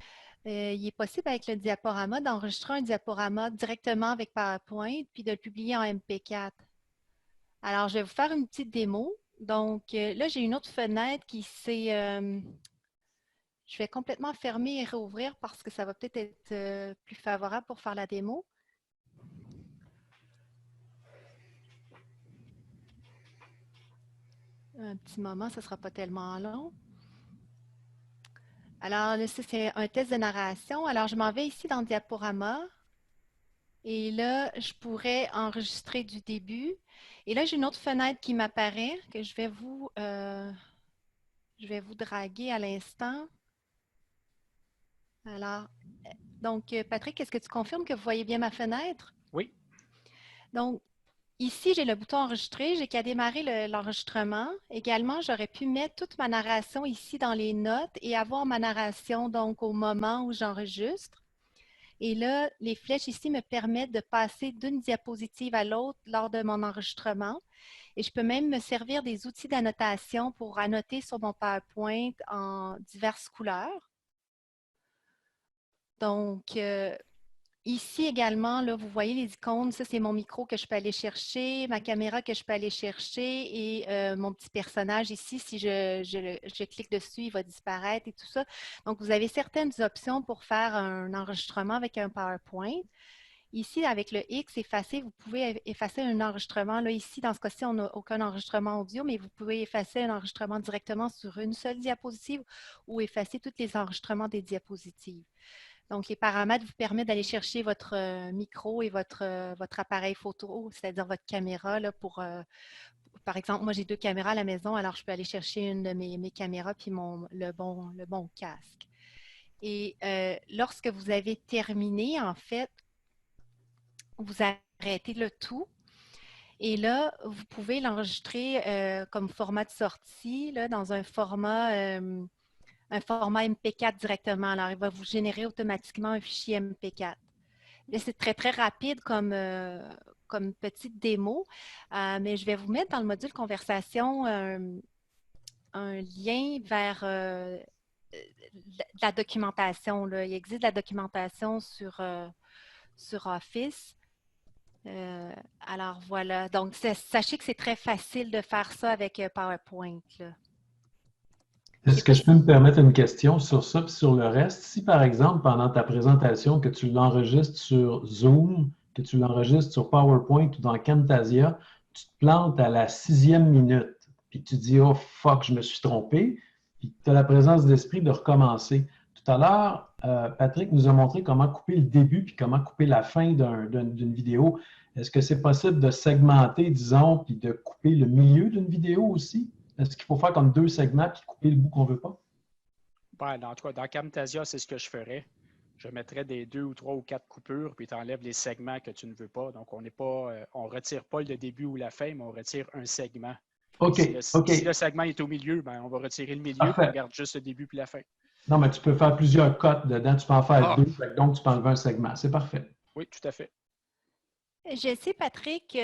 Il est possible avec le diaporama d'enregistrer un diaporama directement avec PowerPoint puis de le publier en MP4. Alors, je vais vous faire une petite démo. Donc, là, j'ai une autre fenêtre qui s'est... je vais complètement fermer et réouvrir parce que ça va peut-être être plus favorable pour faire la démo. Un petit moment, ce ne sera pas tellement long. Alors, là, c'est un test de narration. Alors, je m'en vais ici dans le diaporama. Et là, je pourrais enregistrer du début. Et là, j'ai une autre fenêtre qui m'apparaît que je vais vous draguer à l'instant. Alors, donc, Patrick, est-ce que tu confirmes que vous voyez bien ma fenêtre? Oui. Donc, ici, j'ai le bouton enregistrer. J'ai qu'à démarrer l'enregistrement. Également, j'aurais pu mettre toute ma narration ici dans les notes et avoir ma narration donc au moment où j'enregistre. Et là, les flèches ici me permettent de passer d'une diapositive à l'autre lors de mon enregistrement. Et je peux même me servir des outils d'annotation pour annoter sur mon PowerPoint en diverses couleurs. Donc, Ici également, là, vous voyez les icônes, ça c'est mon micro que je peux aller chercher, ma caméra que je peux aller chercher et mon petit personnage ici, si je clique dessus, il va disparaître et tout ça. Donc, vous avez certaines options pour faire un enregistrement avec un PowerPoint. Ici, avec le X effacé, vous pouvez effacer un enregistrement. Là, ici, dans ce cas-ci, on n'a aucun enregistrement audio, mais vous pouvez effacer un enregistrement directement sur une seule diapositive ou effacer tous les enregistrements des diapositives. Donc, les paramètres vous permettent d'aller chercher votre micro et votre appareil photo, c'est-à-dire votre caméra. Là, par exemple, moi, j'ai 2 caméras à la maison, alors je peux aller chercher une de mes caméras puis le bon casque. Et lorsque vous avez terminé, en fait, vous arrêtez le tout. Et là, vous pouvez l'enregistrer comme format de sortie là, dans un format MP4 directement. Alors, il va vous générer automatiquement un fichier MP4. Là, c'est très, très rapide comme petite démo, mais je vais vous mettre dans le module conversation un lien vers la documentation. Là. Il existe de la documentation sur Office. Alors, voilà. Donc, sachez que c'est très facile de faire ça avec PowerPoint. Là. Est-ce que je peux me permettre une question sur ça et sur le reste? Si, par exemple, pendant ta présentation, que tu l'enregistres sur Zoom, que tu l'enregistres sur PowerPoint ou dans Camtasia, tu te plantes à la 6e minute, puis tu dis « Oh, fuck, je me suis trompé », puis tu as la présence d'esprit de recommencer. Tout à l'heure, Patrick nous a montré comment couper le début puis comment couper la fin d'une vidéo. Est-ce que c'est possible de segmenter, disons, puis de couper le milieu d'une vidéo aussi? Est-ce qu'il faut faire comme 2 segments puis couper le bout qu'on ne veut pas? Ben, en tout cas, dans Camtasia, c'est ce que je ferais. Je mettrais des 2 ou 3 ou 4 coupures, puis tu enlèves les segments que tu ne veux pas. Donc, on ne retire pas le début ou la fin, mais on retire un segment. OK. Si le segment est au milieu, ben, on va retirer le milieu, puis on garde juste le début puis la fin. Non, mais tu peux faire plusieurs cotes dedans. Tu peux en faire 2, donc tu peux enlever un segment. C'est parfait. Oui, tout à fait. Je sais, Patrick,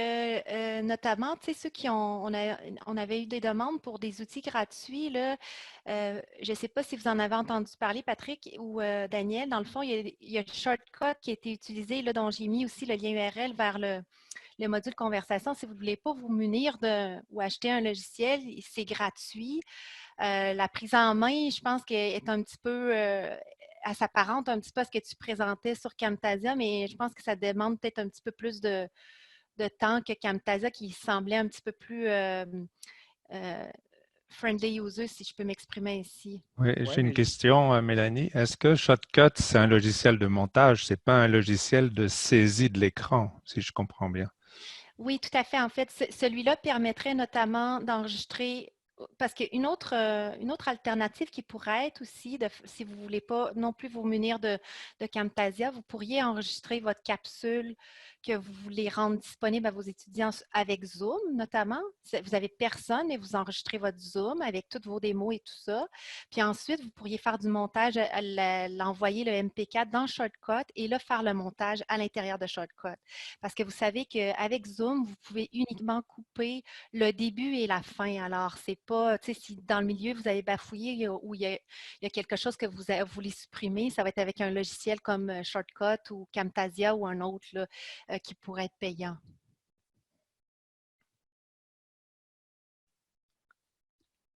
notamment, tu sais, ceux qui on avait eu des demandes pour des outils gratuits, là, je ne sais pas si vous en avez entendu parler, Patrick ou Daniel. Dans le fond, il y a Shortcut qui a été utilisé, là, dont j'ai mis aussi le lien URL vers le module conversation. Si vous ne voulez pas vous munir ou acheter un logiciel, c'est gratuit. La prise en main, je pense qu'elle est un petit peu... elle s'apparente un petit peu à ce que tu présentais sur Camtasia, mais je pense que ça demande peut-être un petit peu plus de temps que Camtasia, qui semblait un petit peu plus friendly user, si je peux m'exprimer ainsi. Oui, j'ai une question, Mélanie. Est-ce que Shortcut, c'est un logiciel de montage? Ce n'est pas un logiciel de saisie de l'écran, si je comprends bien? Oui, tout à fait. En fait, celui-là permettrait notamment d'enregistrer, parce qu'une autre alternative qui pourrait être aussi, si vous ne voulez pas non plus vous munir de Camtasia, vous pourriez enregistrer votre capsule que vous voulez rendre disponible à vos étudiants avec Zoom, notamment. Vous n'avez personne et vous enregistrez votre Zoom avec toutes vos démos et tout ça. Puis ensuite, vous pourriez faire du montage, l'envoyer le MP4 dans Shortcut et là, faire le montage à l'intérieur de Shortcut. Parce que vous savez qu'avec Zoom, vous pouvez uniquement couper le début et la fin. Alors, c'est pas, tu sais, si dans le milieu, vous avez bafouillé ou il y a quelque chose que vous voulez supprimer, ça va être avec un logiciel comme Shortcut ou Camtasia ou un autre là, qui pourrait être payant.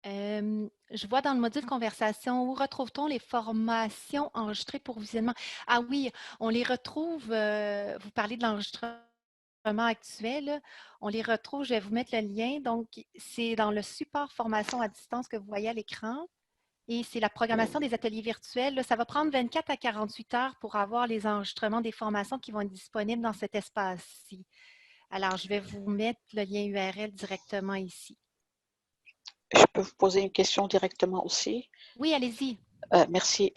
Je vois dans le module conversation, où retrouve-t-on les formations enregistrées pour visionnement? Ah oui, on les retrouve, vous parlez de l'enregistrement actuel, là, on les retrouve, je vais vous mettre le lien. Donc, c'est dans le support formation à distance que vous voyez à l'écran. Et c'est la programmation des ateliers virtuels. Là, ça va prendre 24 à 48 heures pour avoir les enregistrements des formations qui vont être disponibles dans cet espace-ci. Alors, je vais vous mettre le lien URL directement ici. Je peux vous poser une question directement aussi? Oui, allez-y. Merci.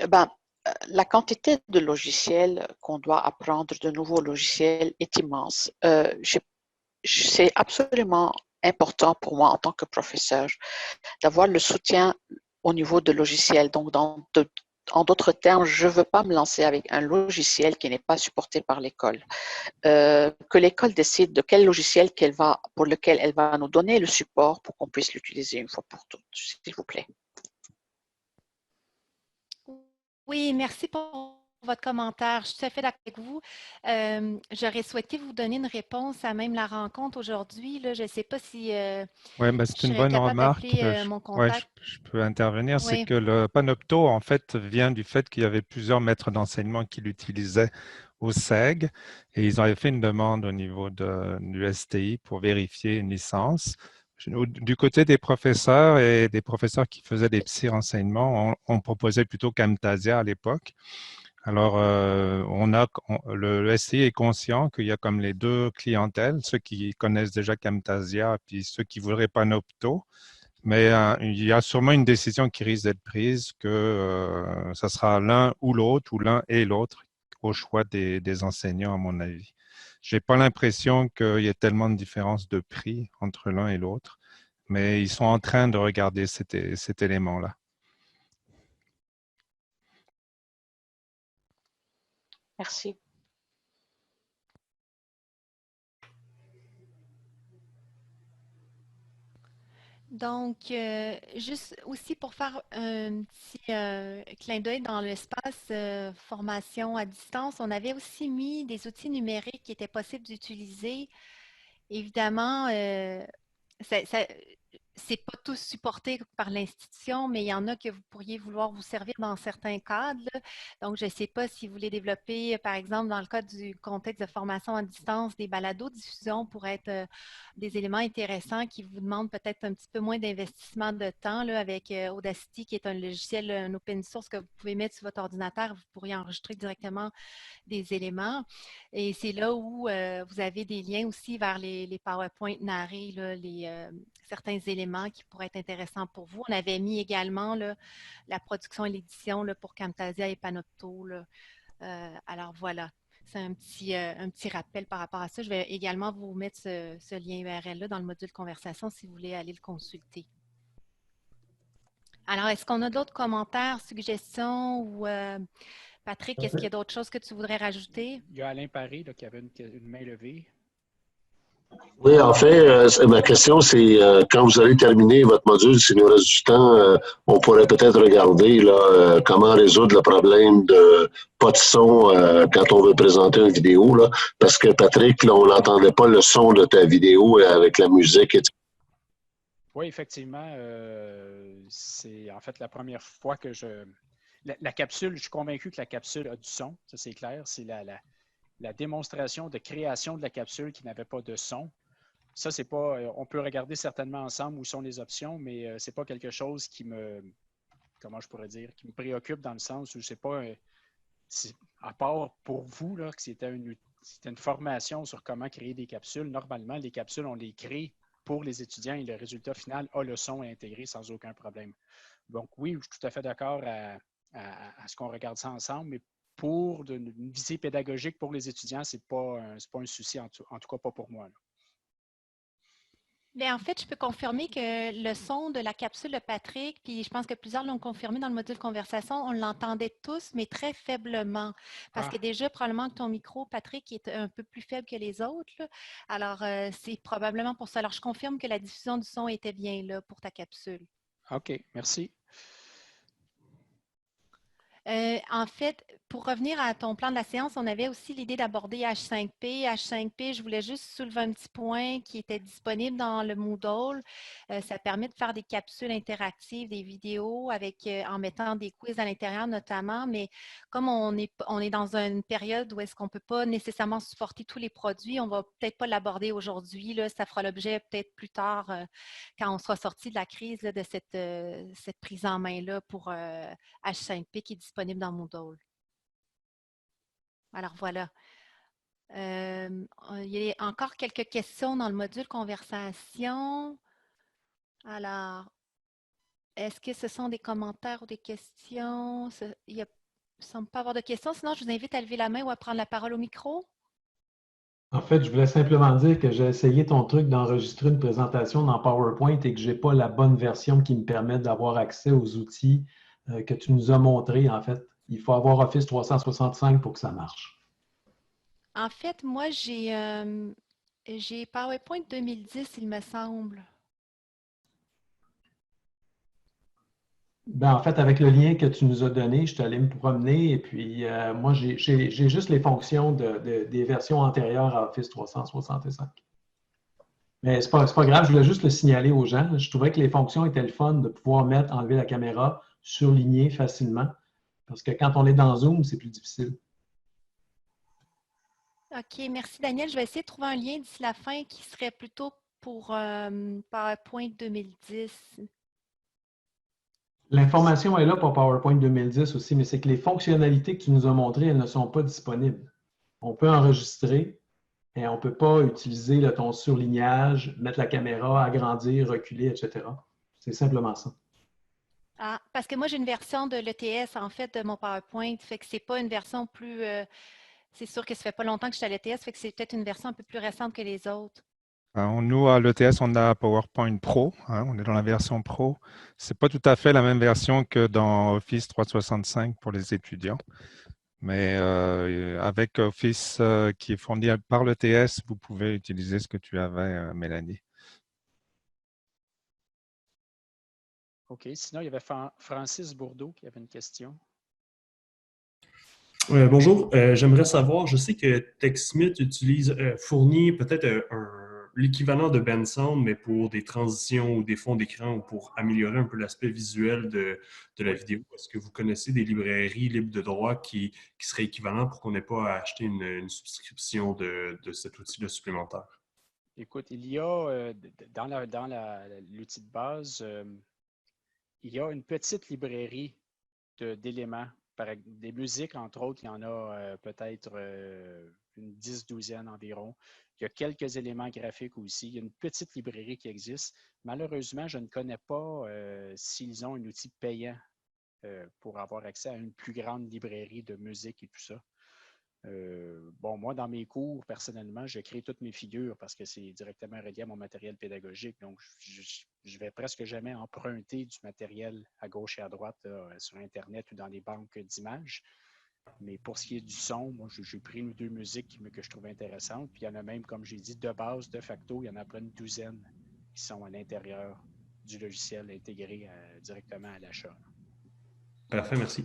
La quantité de logiciels qu'on doit apprendre, de nouveaux logiciels, est immense. C'est absolument important pour moi en tant que professeur d'avoir le soutien au niveau de logiciels. Donc, en d'autres termes, je ne veux pas me lancer avec un logiciel qui n'est pas supporté par l'école. Que l'école décide de quel logiciel pour lequel elle va nous donner le support pour qu'on puisse l'utiliser une fois pour toutes, s'il vous plaît. Oui, merci pour votre commentaire. Je suis tout à fait d'accord avec vous. J'aurais souhaité vous donner une réponse à même la rencontre aujourd'hui. Là. Je ne sais pas si Oui, ben, je c'est une serais bonne capable remarque. d'appeler mon Ouais, contact. je peux intervenir. C'est Oui. que le Panopto, en fait, vient du fait qu'il y avait plusieurs maîtres d'enseignement qui l'utilisaient au SEG et ils avaient fait une demande au niveau du STI pour vérifier une licence. Du côté des professeurs et des professeurs qui faisaient des petits renseignements, on proposait plutôt Camtasia à l'époque. Alors, le SCI est conscient qu'il y a comme les deux clientèles, ceux qui connaissent déjà Camtasia, puis ceux qui voudraient Panopto. Mais il y a sûrement une décision qui risque d'être prise que ça sera l'un ou l'autre, ou l'un et l'autre, au choix des enseignants, à mon avis. Je n'ai pas l'impression qu'il y ait tellement de différence de prix entre l'un et l'autre, mais ils sont en train de regarder cet élément-là. Merci. Donc, juste aussi pour faire un petit clin d'œil dans l'espace formation à distance, on avait aussi mis des outils numériques qui étaient possibles d'utiliser. Évidemment, c'est pas tous supporté par l'institution, mais il y en a que vous pourriez vouloir vous servir dans certains cadres. Là. Donc, je ne sais pas si vous voulez développer, par exemple, dans le cadre du contexte de formation à distance, des balados-diffusion pourraient être des éléments intéressants qui vous demandent peut-être un petit peu moins d'investissement de temps là, avec Audacity, qui est un logiciel, un open source que vous pouvez mettre sur votre ordinateur. Vous pourriez enregistrer directement des éléments. Et c'est là où vous avez des liens aussi vers les PowerPoint narrés, là, certains éléments qui pourraient être intéressants pour vous. On avait mis également là, la production et l'édition pour Camtasia et Panopto. Là. Alors voilà, c'est un petit rappel par rapport à ça. Je vais également vous mettre ce lien URL-là dans le module conversation si vous voulez aller le consulter. Alors, est-ce qu'on a d'autres commentaires, suggestions ou Patrick, est-ce qu'il y a d'autres choses que tu voudrais rajouter? Il y a Alain Paré là, qui avait une main levée. Oui, en fait, ma question, c'est quand vous allez terminer votre module, s'il nous reste du temps, on pourrait peut-être regarder là, comment résoudre le problème de pas de son quand on veut présenter une vidéo. Là, parce que Patrick, là, on n'entendait pas le son de ta vidéo avec la musique. Oui, effectivement, c'est en fait la première fois que la capsule, je suis convaincu que la capsule a du son, ça c'est clair. C'est la démonstration de création de la capsule qui n'avait pas de son. Ça, c'est pas. On peut regarder certainement ensemble où sont les options, mais c'est pas quelque chose qui comment je pourrais dire, qui me préoccupe dans le sens où c'est pas. À part pour vous, là, que c'était une formation sur comment créer des capsules. Normalement, les capsules, on les crée pour les étudiants et le résultat final a le son intégré sans aucun problème. Donc oui, je suis tout à fait d'accord à ce qu'on regarde ça ensemble, mais pour une visée pédagogique pour les étudiants, c'est pas un souci, en tout cas pas pour moi. Là. Bien, en fait, je peux confirmer que le son de la capsule de Patrick, puis je pense que plusieurs l'ont confirmé dans le module conversation, on l'entendait tous, mais très faiblement. Parce que déjà, probablement que ton micro, Patrick, est un peu plus faible que les autres. Là. Alors, c'est probablement pour ça. Alors, je confirme que la diffusion du son était bien là pour ta capsule. OK, merci. En fait, pour revenir à ton plan de la séance, on avait aussi l'idée d'aborder H5P. H5P, je voulais juste soulever un petit point qui était disponible dans le Moodle. Ça permet de faire des capsules interactives, des vidéos en mettant des quiz à l'intérieur notamment, mais comme on est dans une période où est-ce qu'on ne peut pas nécessairement supporter tous les produits, on ne va peut-être pas l'aborder aujourd'hui. Ça fera l'objet peut-être plus tard quand on sera sorti de la crise là, de cette prise en main-là pour H5P qui est disponible dans Moodle. Alors voilà. Il y a encore quelques questions dans le module conversation. Alors, est-ce que ce sont des commentaires ou des questions? Il ne semble pas avoir de questions. Sinon, je vous invite à lever la main ou à prendre la parole au micro. En fait, je voulais simplement dire que j'ai essayé ton truc d'enregistrer une présentation dans PowerPoint et que je n'ai pas la bonne version qui me permet d'avoir accès aux outils que tu nous as montrés. En fait, il faut avoir Office 365 pour que ça marche. En fait, moi, j'ai PowerPoint 2010, il me semble. Ben, en fait, avec le lien que tu nous as donné, je suis allé me promener et puis moi, j'ai juste les fonctions des versions antérieures à Office 365. Mais c'est pas grave, je voulais juste le signaler aux gens. Je trouvais que les fonctions étaient le fun de pouvoir enlever la caméra, surligner facilement. Parce que quand on est dans Zoom, c'est plus difficile. OK, merci Daniel. Je vais essayer de trouver un lien d'ici la fin qui serait plutôt pour PowerPoint 2010. L'information est là pour PowerPoint 2010 aussi, mais c'est que les fonctionnalités que tu nous as montrées, elles ne sont pas disponibles. On peut enregistrer, et on ne peut pas utiliser ton surlignage, mettre la caméra, agrandir, reculer, etc. C'est simplement ça. Ah, parce que moi, j'ai une version de l'ETS, en fait, de mon PowerPoint. Fait que c'est pas une version plus. C'est sûr que ça fait pas longtemps que je suis à l'ETS, fait que c'est peut-être une version un peu plus récente que les autres. Nous, à l'ETS, on a PowerPoint Pro. On est dans la version Pro. Ce n'est pas tout à fait la même version que dans Office 365 pour les étudiants. Mais avec Office qui est fourni par l'ETS, vous pouvez utiliser ce que tu avais, Mélanie. OK. Sinon, il y avait Francis Bourdeau qui avait une question. Bonjour, j'aimerais savoir, je sais que TechSmith fournit peut-être l'équivalent de Bensound, mais pour des transitions ou des fonds d'écran ou pour améliorer un peu l'aspect visuel de la vidéo. Est-ce que vous connaissez des librairies libres de droit qui seraient équivalentes pour qu'on n'ait pas à acheter une subscription de cet outil-là supplémentaire? Écoute, il y a dans l'outil de base, il y a une petite librairie d'éléments. Des musiques, entre autres, il y en a peut-être une 10-12 environ. Il y a quelques éléments graphiques aussi. Il y a une petite librairie qui existe. Malheureusement, je ne connais pas s'ils ont un outil payant pour avoir accès à une plus grande librairie de musique et tout ça. Bon, moi, dans mes cours, personnellement, je crée toutes mes figures parce que c'est directement relié à mon matériel pédagogique. Donc, je vais presque jamais emprunter du matériel à gauche et à droite là, sur Internet ou dans les banques d'images. Mais pour ce qui est du son, moi, j'ai pris une ou deux musiques que je trouve intéressantes. Puis il y en a même, comme j'ai dit, de base, de facto, il y en a près une douzaine qui sont à l'intérieur du logiciel intégré directement à l'achat. Parfait, merci.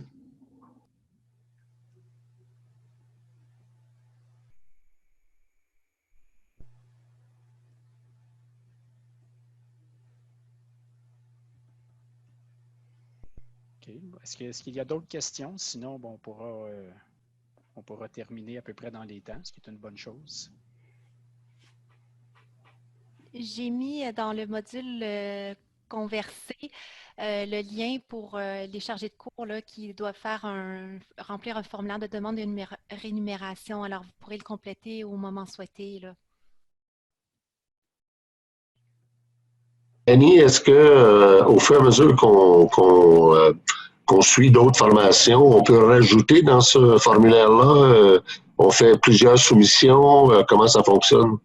Est-ce qu'il y a d'autres questions? Sinon, bon, on pourra terminer à peu près dans les temps, ce qui est une bonne chose. J'ai mis dans le module conversé le lien pour les chargés de cours là, qui doivent remplir un formulaire de demande de rémunération. Alors, vous pourrez le compléter au moment souhaité. Là. Annie, est-ce que au fur et à mesure qu'on suit d'autres formations, on peut rajouter dans ce formulaire-là, on fait plusieurs soumissions, comment ça fonctionne?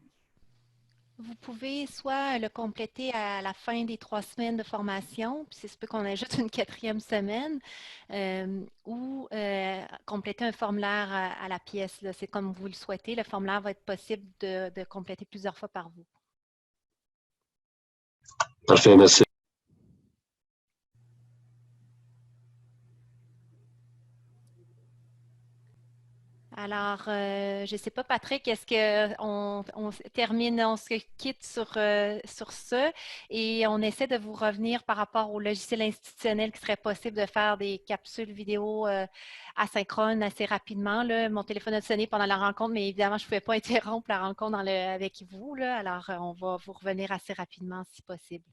Vous pouvez soit le compléter à la fin des 3 semaines de formation, puis c'est ce qu'on ajoute une 4e semaine, ou compléter un formulaire à la pièce. C'est comme vous le souhaitez. Le formulaire va être possible de compléter plusieurs fois par vous. Parfait, merci. Alors, je ne sais pas, Patrick, est-ce qu'on termine, on se quitte sur ce et on essaie de vous revenir par rapport au logiciel institutionnel qui serait possible de faire des capsules vidéo asynchrones assez rapidement. Là. Mon téléphone a sonné pendant la rencontre, mais évidemment, je ne pouvais pas interrompre la rencontre avec vous. Là. Alors, on va vous revenir assez rapidement si possible.